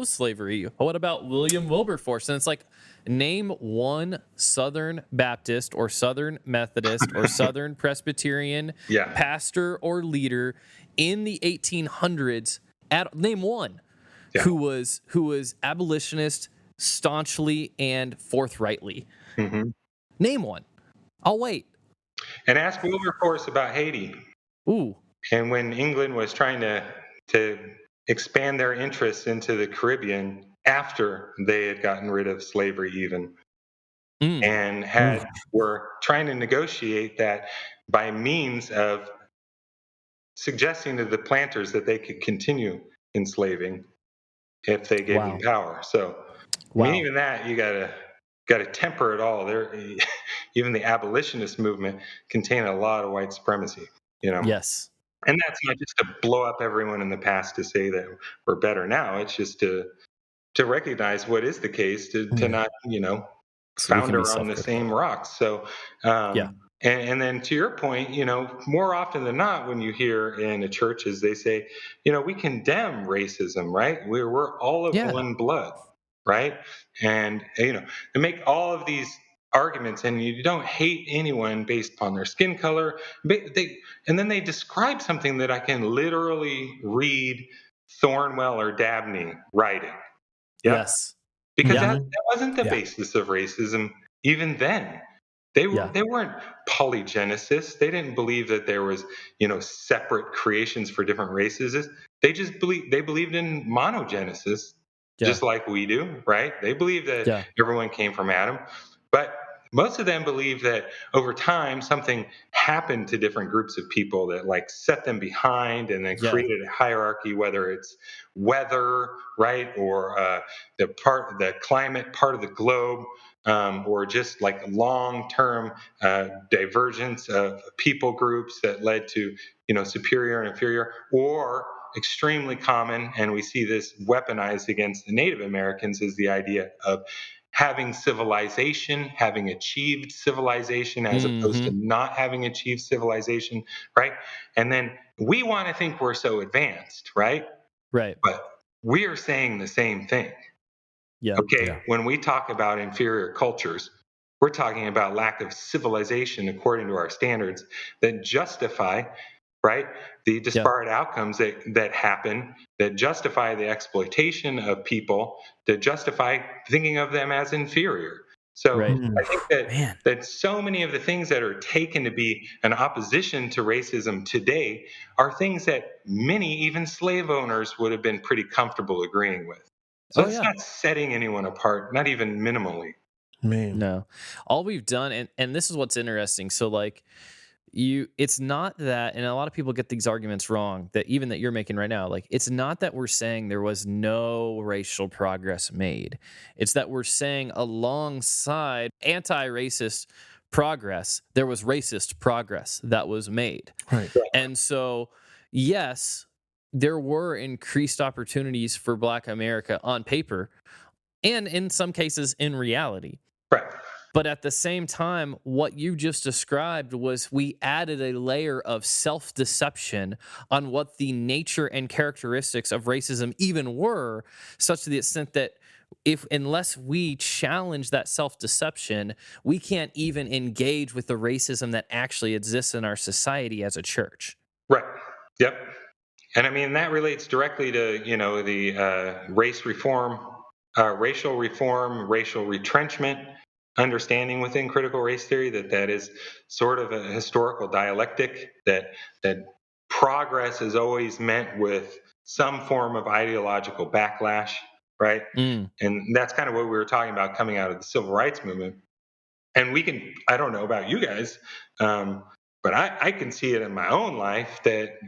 slavery. What about William Wilberforce? And it's like, name one Southern Baptist or Southern Methodist or Southern Presbyterian pastor or leader in the 1800s. Name one who was abolitionist staunchly and forthrightly. Mm-hmm. Name one. I'll wait. And ask Wilberforce about Haiti. Ooh. And when England was trying to expand their interests into the Caribbean after they had gotten rid of slavery even, and were trying to negotiate that by means of suggesting to the planters that they could continue enslaving if they gave them power. So I mean, even that you gotta temper it all. There, even the abolitionist movement contained a lot of white supremacy. You know. Yes. And that's not just to blow up everyone in the past to say that we're better now. It's just to recognize what is the case, to not, founder on the same rocks. So, and then to your point, more often than not, when you hear in the churches, they say, we condemn racism, right? We're all of one blood, right? And, to make all of these arguments, and you don't hate anyone based upon their skin color, and then they describe something that I can literally read Thornwell or Dabney writing. Yes. Because that wasn't the basis of racism even then. They weren't polygenicists. They didn't believe that there was, separate creations for different races. They just believed in monogenesis, just like we do, right? They believe that everyone came from Adam. But most of them believe that over time something happened to different groups of people that like set them behind and then created a hierarchy, whether it's weather, right, or the climate part of the globe, or just like long-term divergence of people groups that led to superior and inferior, or extremely common, and we see this weaponized against the Native Americans, is the idea of having civilization, having achieved civilization, as opposed to not having achieved civilization, right? And then we want to think we're so advanced, right? Right. But we are saying the same thing. Yeah. Okay. Yeah. When we talk about inferior cultures, we're talking about lack of civilization according to our standards that justify right? The disparate outcomes that happen that justify the exploitation of people, that justify thinking of them as inferior. So Right. I think that Man. so many of the things that are taken to be an opposition to racism today are things that many, even slave owners, would have been pretty comfortable agreeing with. So Oh it's yeah. not setting anyone apart, not even minimally. Man. No. All we've done, and this is what's interesting. So like it's not that, and a lot of people get these arguments wrong, that even that you're making right now, like it's not that we're saying there was no racial progress made. It's that we're saying alongside anti-racist progress, there was racist progress that was made. Right. And so, yes, there were increased opportunities for Black America on paper, and in some cases in reality. Right. But at the same time, what you just described was we added a layer of self-deception on what the nature and characteristics of racism even were, such to the extent that unless we challenge that self-deception, we can't even engage with the racism that actually exists in our society as a church. Right. Yep. And I mean, that relates directly to, the racial reform, racial retrenchment, understanding within critical race theory that is sort of a historical dialectic, that progress is always meant with some form of ideological backlash, right? Mm. And that's kind of what we were talking about coming out of the civil rights movement. And I don't know about you guys, but I can see it in my own life that,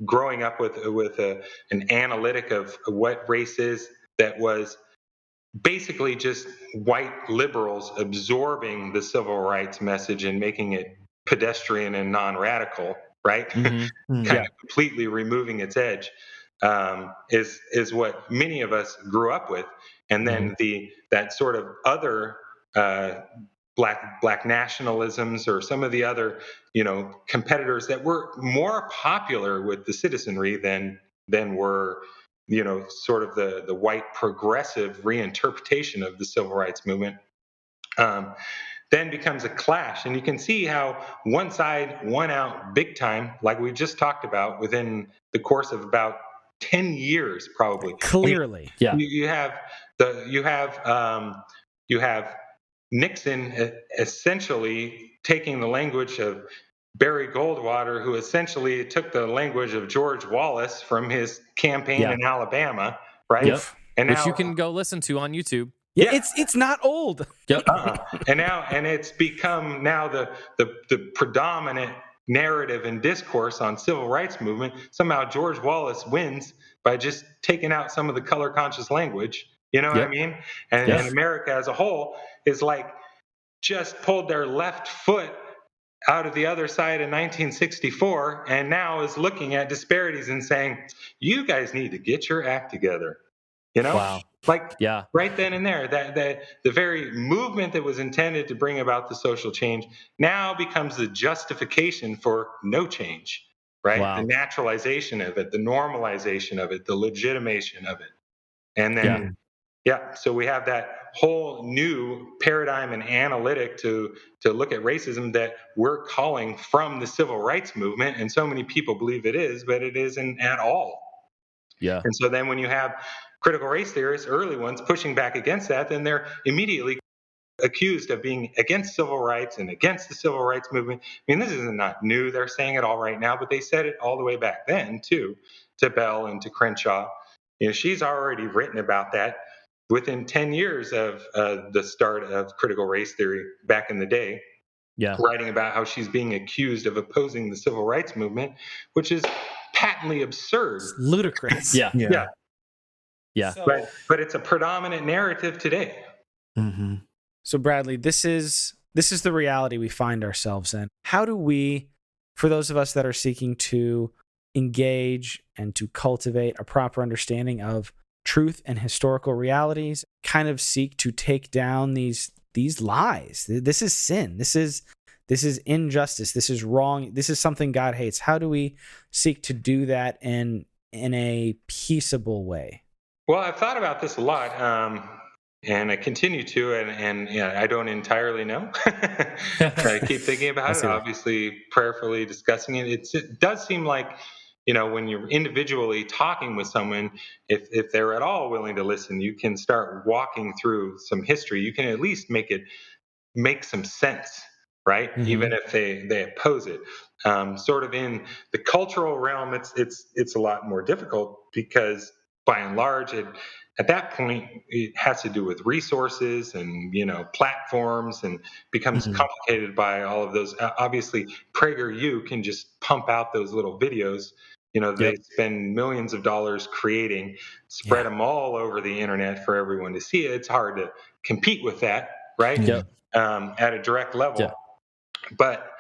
growing up with an analytic of what race is that was basically just white liberals absorbing the civil rights message and making it pedestrian and non-radical, right? Mm-hmm. Kind of completely removing its edge, is what many of us grew up with. And then that sort of other black nationalisms, or some of the other competitors that were more popular with the citizenry than were sort of the white progressive reinterpretation of the civil rights movement, then becomes a clash. And you can see how one side won out big time, like we just talked about, within the course of about 10 years, probably. Clearly. Yeah. You have Nixon essentially taking the language of Barry Goldwater, who essentially took the language of George Wallace from his campaign in Alabama, right? Yep. And Which now you can go listen to on YouTube. Yeah, it's not old. Yep. and it's become now the predominant narrative and discourse on civil rights movement. Somehow George Wallace wins by just taking out some of the color conscious language. You know what I mean? And America as a whole is like just pulled their left foot out of the other side in 1964, and now is looking at disparities and saying, you guys need to get your act together. Wow. Right then and there, that the very movement that was intended to bring about the social change now becomes the justification for no change, right? Wow. The naturalization of it, the normalization of it, the legitimation of it. And then so we have that whole new paradigm and analytic to look at racism that we're calling from the civil rights movement, and so many people believe it is, but it isn't at all. Yeah. And so then when you have critical race theorists, early ones, pushing back against that, then they're immediately accused of being against civil rights and against the civil rights movement. I mean, this is not new. They're saying it all right now, but they said it all the way back then, too, to Bell and to Crenshaw. She's already written about that within 10 years of the start of critical race theory back in the day. Writing about how she's being accused of opposing the civil rights movement, which is patently absurd. It's ludicrous. Yeah. So, But it's a predominant narrative today. Mm-hmm. So Bradley, this is the reality we find ourselves in. How do we, for those of us that are seeking to engage and to cultivate a proper understanding of truth and historical realities, kind of seek to take down these lies? This is sin. This is injustice. This is wrong. This is something God hates. How do we seek to do that in a peaceable way? Well, I've thought about this a lot. and I continue to, and I don't entirely know. I keep thinking about it, obviously prayerfully discussing it. It does seem like, when you're individually talking with someone, if they're at all willing to listen, you can start walking through some history. You can at least make some sense, right? Mm-hmm. Even if they oppose it. Sort of in the cultural realm, it's a lot more difficult because by and large, at that point it has to do with resources and platforms, and becomes complicated by all of those. Obviously, PragerU can just pump out those little videos. They spend millions of dollars creating, spread them all over the internet for everyone to see it. It's hard to compete with that, right? Yep. At a direct level. Yeah. But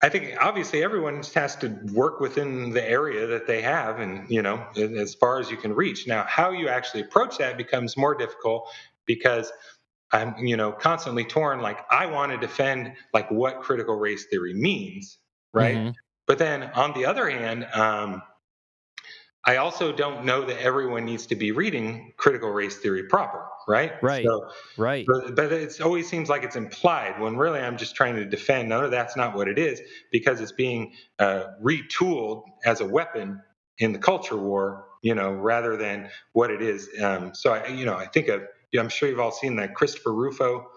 I think obviously everyone just has to work within the area that they have, and as far as you can reach. Now, how you actually approach that becomes more difficult, because I'm constantly torn. Like, I want to defend like what critical race theory means, right? Mm-hmm. But then on the other hand, I also don't know that everyone needs to be reading critical race theory proper, right? Right. So, right. But it always seems like it's implied, when really I'm just trying to defend. No, that's not what it is, because it's being retooled as a weapon in the culture war, rather than what it is. So I think I'm sure you've all seen that Christopher Rufo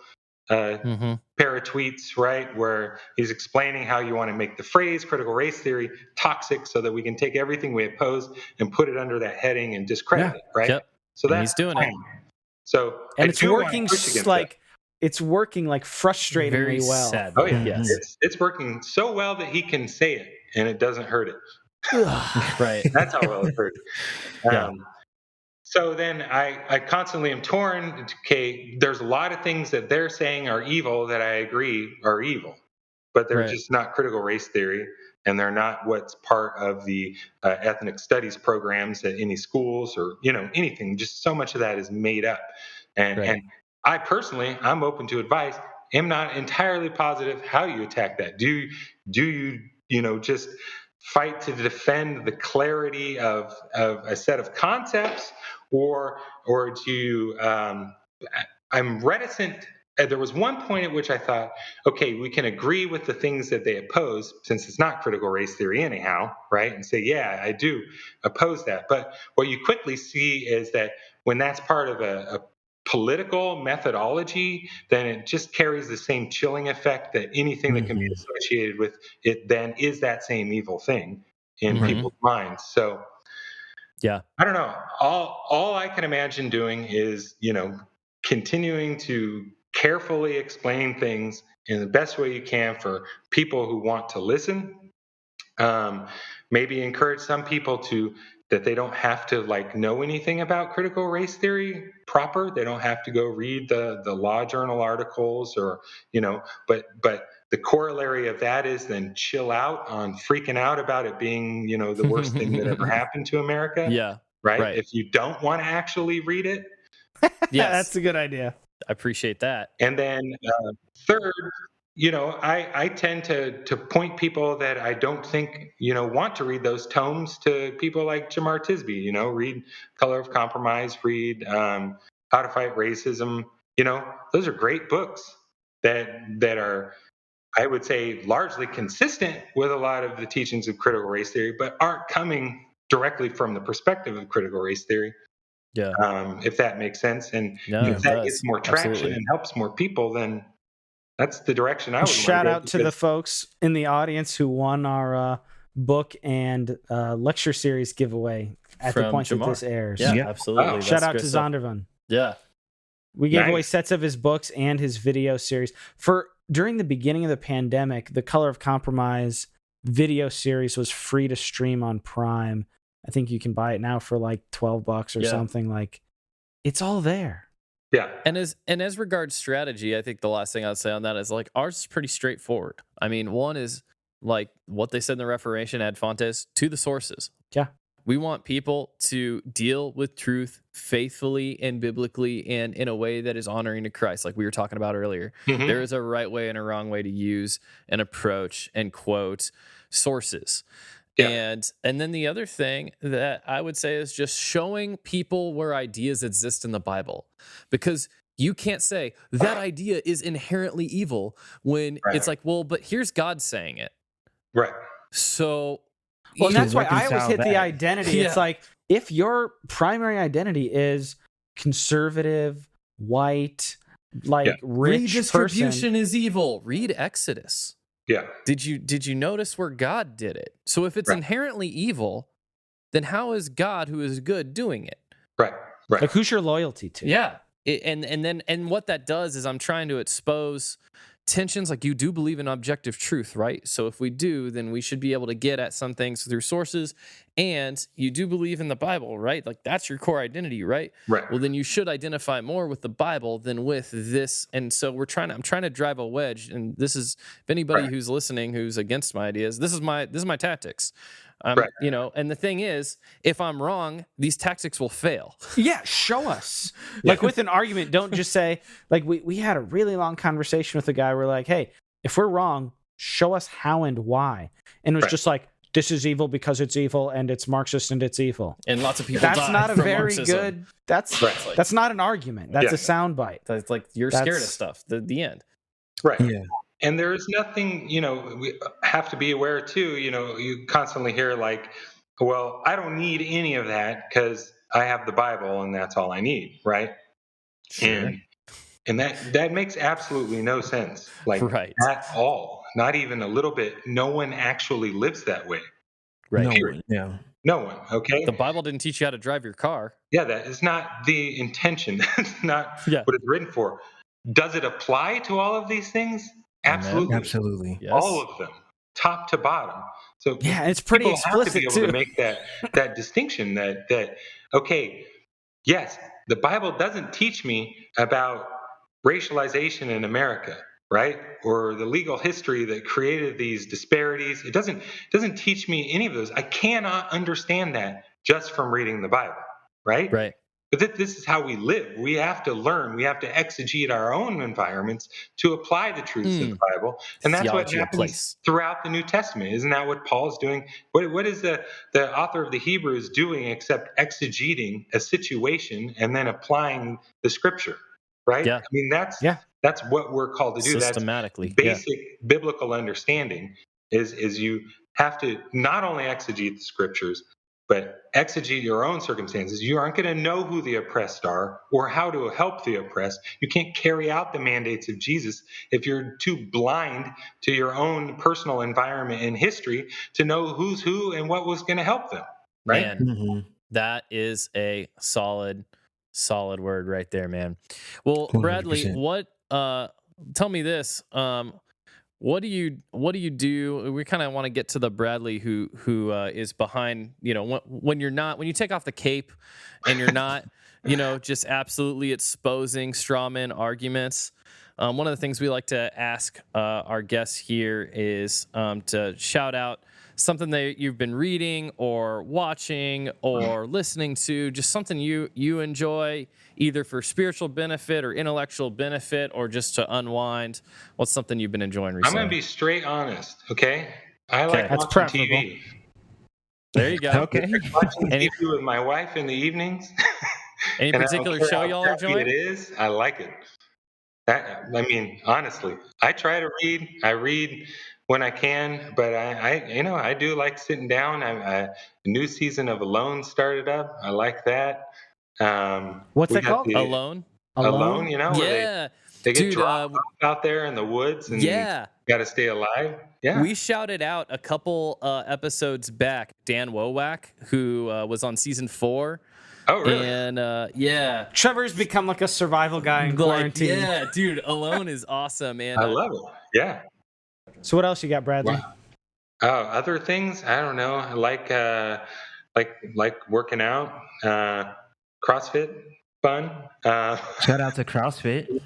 pair of tweets, right, where he's explaining how you want to make the phrase critical race theory toxic, so that we can take everything we oppose and put it under that heading and discredit it, right? Yep. So And that's he's doing it. So and I it's do want to working push against like it's working like frustratingly Very well. sad. Oh yeah, Yes. it's working so well that he can say it and it doesn't hurt it. Right. That's how well it hurts. Yeah. So then I constantly am torn. Okay, there's a lot of things that they're saying are evil that I agree are evil, but they're Right. just not critical race theory, and they're not what's part of the ethnic studies programs at any schools, or anything. Just so much of that is made up, and I personally, I'm open to advice. Am not entirely positive how you attack that. Do you just fight to defend the clarity of a set of concepts, or do you? I'm reticent. There was one point at which I thought, okay, we can agree with the things that they oppose, since it's not critical race theory anyhow, right? And say, yeah, I do oppose that. But what you quickly see is that when that's part of a political methodology, then it just carries the same chilling effect, that anything that can be associated with it then is that same evil thing in people's minds. So yeah, I don't know. All I can imagine doing is, continuing to carefully explain things in the best way you can for people who want to listen. Maybe encourage some people that they don't have to know anything about critical race theory proper. They don't have to go read the law journal articles, or but the corollary of that is then chill out on freaking out about it being the worst thing that ever happened to America. Yeah. Right. If you don't want to actually read it. Yes, that's a good idea. I appreciate that. And then third, I tend to point people that I don't think want to read those tomes to people like Jamar Tisby. Read Color of Compromise, read How to Fight Racism. Those are great books that are, I would say, largely consistent with a lot of the teachings of critical race theory, but aren't coming directly from the perspective of critical race theory. Yeah. If that makes sense. And No, if that gets more traction Absolutely. and helps more people, then that's the direction I would Shout want to out to the folks in the audience who won our book and lecture series giveaway at the point that this airs. Yeah, absolutely. Wow. Shout out to Zondervan. Yeah. We gave away sets of his books and his video series. During the beginning of the pandemic, the Color of Compromise video series was free to stream on Prime. I think you can buy it now for like $12 or something. It's all there. Yeah. And as regards strategy, I think the last thing I'd say on that is ours is pretty straightforward. I mean, one is what they said in the Reformation ad fontes, to the sources. Yeah. We want people to deal with truth faithfully and biblically and in a way that is honoring to Christ, like we were talking about earlier. Mm-hmm. There is a right way and a wrong way to use and approach and quote sources. Yeah. And then the other thing that I would say is just showing people where ideas exist in the Bible. Because you can't say that idea is inherently evil when it's Right. like, well, but here's God saying it. Right. So Well, and To that's why I always reconcile hit the that. identity. It's Yeah. like, if your primary identity is conservative, white, like rich person, redistribution is evil. Read Exodus. Yeah. Did you notice where God did it? So if it's Right. inherently evil, then how is God, who is good, doing it? Right. Right. like who's your loyalty to? Yeah. And what that does is I'm trying to expose tensions. Like, you do believe in objective truth, right? So if we do, then we should be able to get at some things through sources. And you do believe in the Bible, right? Like, that's your core identity, right? Right. Well, then you should identify more with the Bible than with this. And so I'm trying to drive a wedge. And this is, if anybody Right. who's listening who's against my ideas, this is my tactics. Right. And the thing is, if I'm wrong, these tactics will fail. Yeah, show us. Like with an argument, don't just say, like we had a really long conversation with a guy. We're like, hey, if we're wrong, show us how and why. And it was Right. just like, this is evil because it's evil and it's Marxist and it's evil. And lots of people That's die not a from very Marxism. good. That's Right. that's not an argument. That's Yeah. a soundbite. It's like, you're scared of That's- stuff. The end. Right. Yeah. And there is nothing, we have to be aware too, you constantly hear like, well, I don't need any of that because I have the Bible and that's all I need. Right. Sure. And that makes absolutely no sense. Like Right. at all. Not even a little bit. No one actually lives that way. Right. No Period. one. Yeah. No one. Okay. The Bible didn't teach you how to drive your car. Yeah, that is not the intention. That's not Yeah. what it's written for. Does it apply to all of these things? Amen. Absolutely. Absolutely. Yes. All of them, top to bottom. So Yeah, it's pretty people have to explicit be able too. to make that distinction that okay, yes, the Bible doesn't teach me about racialization in America, right? Or the legal history that created these disparities. It doesn't teach me any of those. I cannot understand that just from reading the Bible, right? Right. But this is how we live. We have to learn. We have to exegete our own environments to apply the truths of the Bible, and that's what Theology of happens place. throughout the New Testament. Isn't that what Paul's doing? What is the author of the Hebrews doing except exegeting a situation and then applying the Scripture? Right? Yeah. I mean, that's Yeah. what we're called to do. Systematically. That's basic biblical understanding. Is you have to not only exegete the Scriptures, but exegete your own circumstances. You aren't going to know who the oppressed are or how to help the oppressed. You can't carry out the mandates of Jesus if you're too blind to your own personal environment and history to know who's who and what was going to help them. Right? Man, Mm-hmm. that is a solid word right there, man. Well, Bradley, 100%. what tell me this. What do you do? We kind of want to get to the Bradley who is behind, when you take off the cape and you're not, just absolutely exposing straw man arguments. One of the things we like to ask our guests here is to shout out something that you've been reading or watching or listening to, just something you enjoy, either for spiritual benefit or intellectual benefit or just to unwind. What's something you've been enjoying I'm recently? going to be straight honest, okay? I like That's watching preferable. TV. There you go. Okay. Watching Any- TV with my wife in the evenings. Any And I don't particular care show how y'all are crappy enjoying? It is. I like it. Honestly, I try to read. I read when I can, but I do like sitting down. A new season of Alone started up. I like that. What's we that got called? the Alone? Alone, where Yeah. they get Dude, dropped off out there in the woods and yeah. got to stay alive. Yeah. We shouted out a couple episodes back Dan Wowak, who was on season 4. Oh, really? And yeah. Trevor's become like a survival guy in quarantine. Yeah, dude, Alone is awesome, man. I love it. Yeah. So what else you got, Bradley? Wow. Other things, I don't know. I like working out, CrossFit, fun. Shout out to CrossFit. Boom.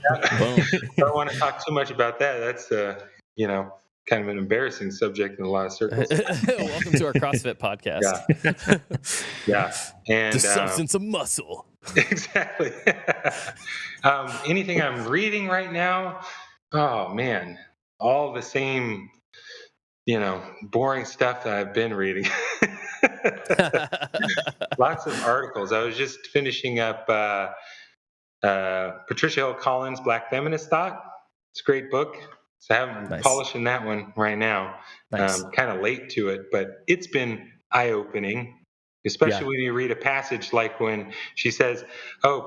I don't want to talk too much about that. That's kind of an embarrassing subject in a lot of circles. Welcome to our CrossFit podcast. Yeah, and The substance of muscle. exactly. Anything I'm reading right now? Oh man, all the same. boring stuff that I've been reading. Lots of articles. I was just finishing up Patricia Hill Collins' Black Feminist Thought. It's a great book. So I'm Nice. polishing that one right now. Nice. Kind of late to it, but it's been eye-opening, especially when you read a passage like when she says,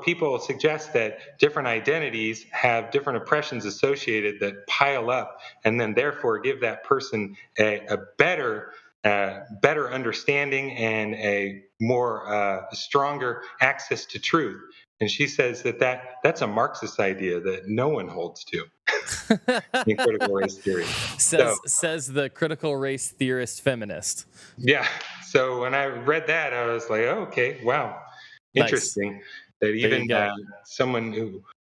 people suggest that different identities have different oppressions associated that pile up and then therefore give that person a better understanding and a more stronger access to truth. And she says that's a Marxist idea that no one holds to in critical race theory. Says the critical race theorist feminist. Yeah. So when I read that, I was like, okay, wow, interesting. Nice. That even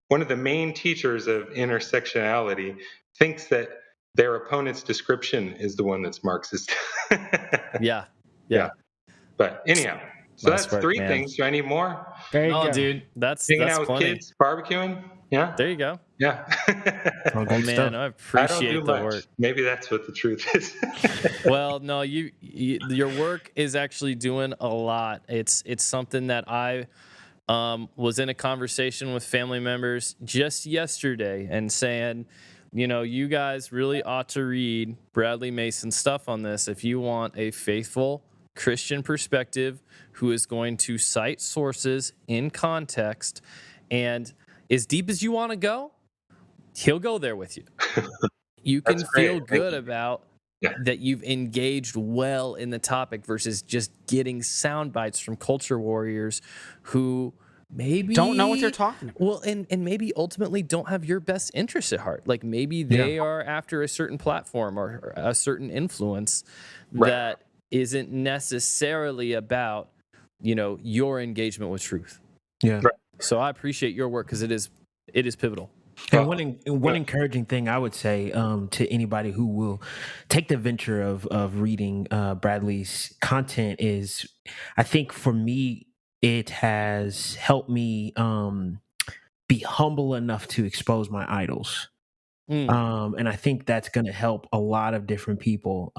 one of the main teachers of intersectionality thinks that their opponent's description is the one that's Marxist. Yeah. But anyhow, so nice that's three things. Do I need more? No, dude, that's hanging out with plenty. Kids, barbecuing. Yeah, there you go. Yeah. Oh man, I appreciate the work. Maybe that's what the truth is. Well, no, your work is actually doing a lot. It's something that I was in a conversation with family members just yesterday and saying, you guys really ought to read Bradley Mason's stuff on this if you want a faithful Christian perspective who is going to cite sources in context, and as deep as you want to go, he'll go there with you. You can feel good about that you've engaged well in the topic versus just getting sound bites from culture warriors who maybe don't know what they're talking about. Well, and maybe ultimately don't have your best interests at heart. Like maybe they are after a certain platform or a certain influence that isn't necessarily about, your engagement with truth. Yeah. Right. So I appreciate your work because it is pivotal. And one encouraging thing I would say to anybody who will take the venture of reading Bradley's content is, I think for me, it has helped me be humble enough to expose my idols. And I think that's going to help a lot of different people.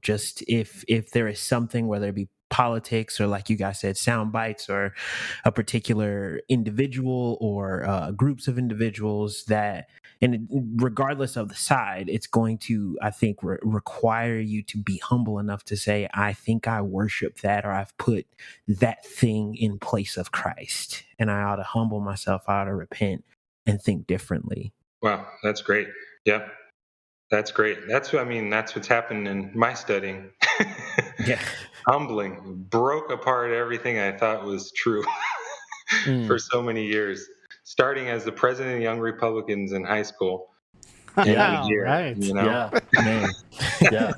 Just if there is something, whether it be politics or, like you guys said, sound bites, or a particular individual or groups of individuals that, and regardless of the side, it's going to, I think, require you to be humble enough to say, I think I worship that, or I've put that thing in place of Christ, and I ought to humble myself, I ought to repent and think differently. Wow, that's great. Yeah, that's great. That's what's happened in my studying. Yeah. Humbling, broke apart everything I thought was true for so many years, starting as the president of Young Republicans in high school. Right. Yeah. Man. Yeah.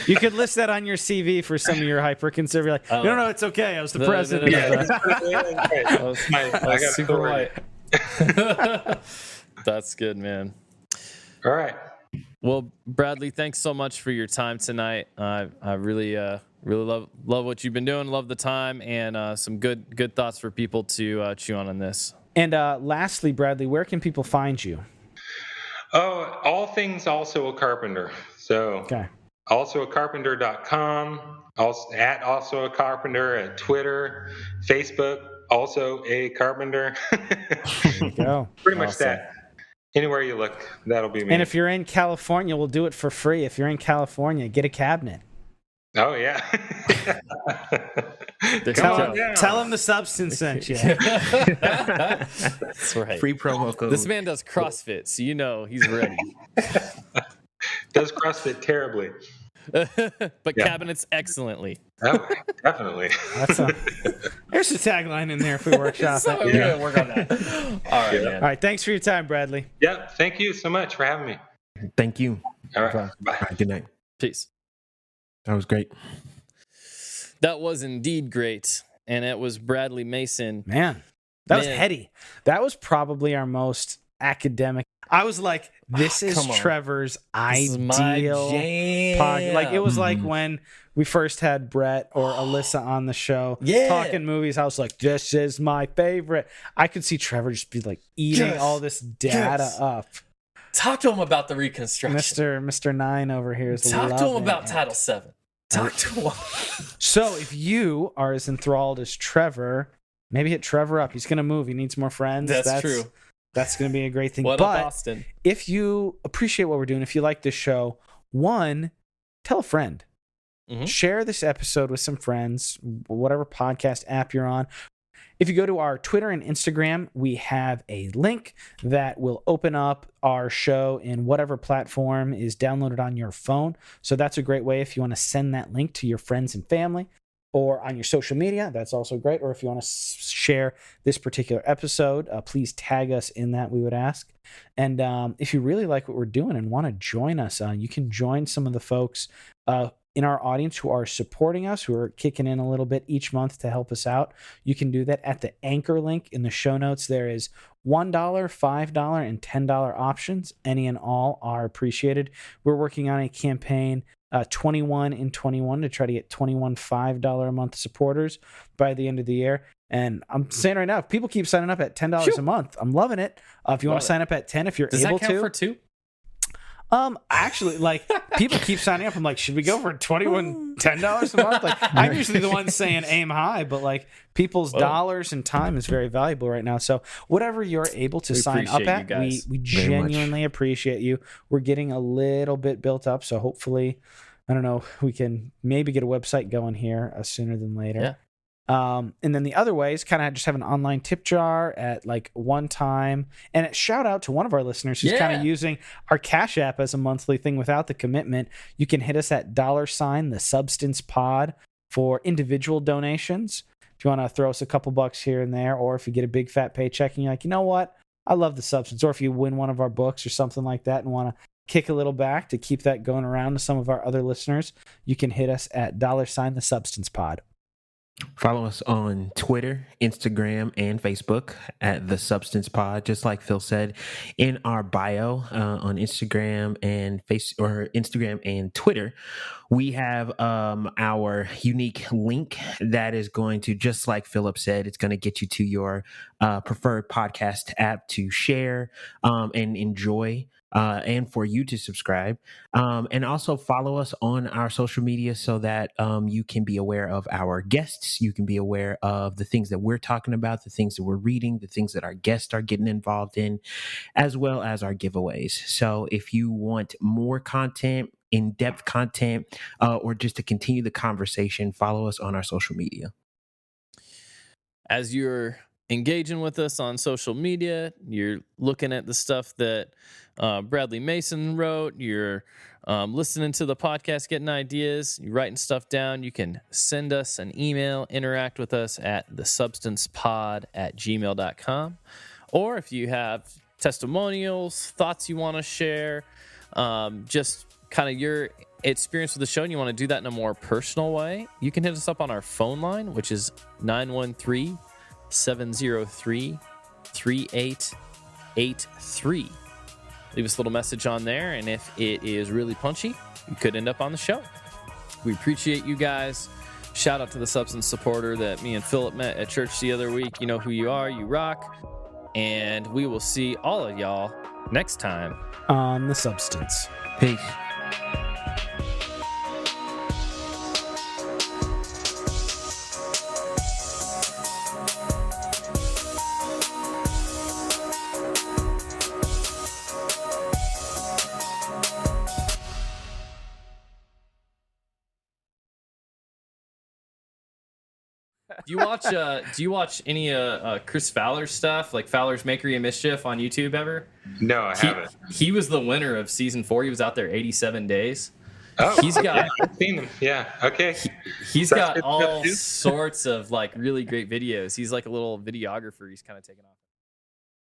You could list that on your CV for some of your hyper-conservative. Like, no, it's okay. I was the president. I was super white. That's good, man. All right. Well, Bradley, thanks so much for your time tonight. I really love what you've been doing. Love the time, and some good thoughts for people to chew on this. And lastly, Bradley, where can people find you? Oh, all things Also a Carpenter. So alsoacarpenter.com, also at Also a Carpenter, at Twitter, Facebook, Also a Carpenter. There you go. Pretty much that. Anywhere you look, that'll be me. And if you're in California, we'll do it for free. If you're in California, get a cabinet. Oh, yeah. Tell them the substance sent you. That's right. Free promo code. This man does CrossFit, so he's ready. Does CrossFit terribly. But cabinets excellently. Oh, definitely. There's a tagline in there if we workshop it. We're going to work on that. All right, man. All right, thanks for your time, Bradley. Yeah, thank you so much for having me. Thank you. All right, bye. All right, good night. Peace. That was great. That was indeed great. And it was Bradley Mason. Man, that was heady. That was probably our most academic. I was like, this is Trevor's ideal podcast. Like, it was like when we first had Brett or Alyssa on the show talking movies. I was like, this is my favorite. I could see Trevor just be like eating all this data up. Talk to him about the reconstruction. Mr. Nine over here is Talk to him about it. Title VII. Talk to him. So if you are as enthralled as Trevor, maybe hit Trevor up. He's going to move. He needs more friends. That's true. That's going to be a great thing. What but up, Austin? if you appreciate what we're doing, if you like this show, one, tell a friend. Mm-hmm. Share this episode with some friends, whatever podcast app you're on. If you go to our Twitter and Instagram, we have a link that will open up our show in whatever platform is downloaded on your phone. So that's a great way if you want to send that link to your friends and family, or on your social media. That's also great. Or if you want to share this particular episode, please tag us in that, we would ask. And if you really like what we're doing and want to join us, you can join some of the folks in our audience who are supporting us, who are kicking in a little bit each month to help us out. You can do that at the anchor link in the show notes. There is $1, $5, and $10 options. Any and all are appreciated. We're working on a campaign, 21 in 21, to try to get 21 $5 a month supporters by the end of the year. And I'm saying right now, if people keep signing up at $10 a month, I'm loving it. If you want to sign up at 10, if you're able to. Does that count for two? Actually, like, people keep signing up. I'm like, should we go for $10 a month? Like, I'm usually the one saying aim high, but like, people's dollars and time is very valuable right now. So whatever you're able to sign up at, we genuinely appreciate you. We're getting a little bit built up, so hopefully, I don't know, we can maybe get a website going here sooner than later. Yeah. And then the other way is kind of just have an online tip jar at like one time. And a shout out to one of our listeners who's kind of using our Cash App as a monthly thing without the commitment. You can hit us at $the Substance Pod for individual donations. If you want to throw us a couple bucks here and there, or if you get a big fat paycheck and you're like, you know what, I love the substance, or if you win one of our books or something like that and want to kick a little back to keep that going around to some of our other listeners, you can hit us at $the Substance Pod. Follow us on Twitter, Instagram, and Facebook at The Substance Pod. Just like Phil said, in our bio on Instagram and Instagram and Twitter, we have our unique link that is going to, just like Philip said, it's going to get you to your preferred podcast app to share and enjoy. And for you to subscribe, and also follow us on our social media so that you can be aware of our guests. You can be aware of the things that we're talking about, the things that we're reading, the things that our guests are getting involved in, as well as our giveaways. So if you want more content, in-depth content, or just to continue the conversation, follow us on our social media. As you're engaging with us on social media, you're looking at the stuff that Bradley Mason wrote, you're listening to the podcast, getting ideas, you're writing stuff down, you can send us an email, interact with us at thesubstancepod@gmail.com. Or if you have testimonials, thoughts you want to share, just kind of your experience with the show, and you want to do that in a more personal way, you can hit us up on our phone line, which is 913-703-3883. Leave us a little message on there, and if it is really punchy, you could end up on the show. We appreciate you guys. Shout out to the Substance supporter that me and Philip met at church the other week. You know who you are. You rock. And we will see all of y'all next time on The Substance. Peace. Do you watch any Chris Fowler's stuff, like Fowler's Makery of Mischief on YouTube ever? No, I haven't. He was the winner of season 4. He was out there 87 days. Oh, I've seen him. Yeah. Okay. He's got all sorts of like really great videos. He's like a little videographer. He's kind of taken off.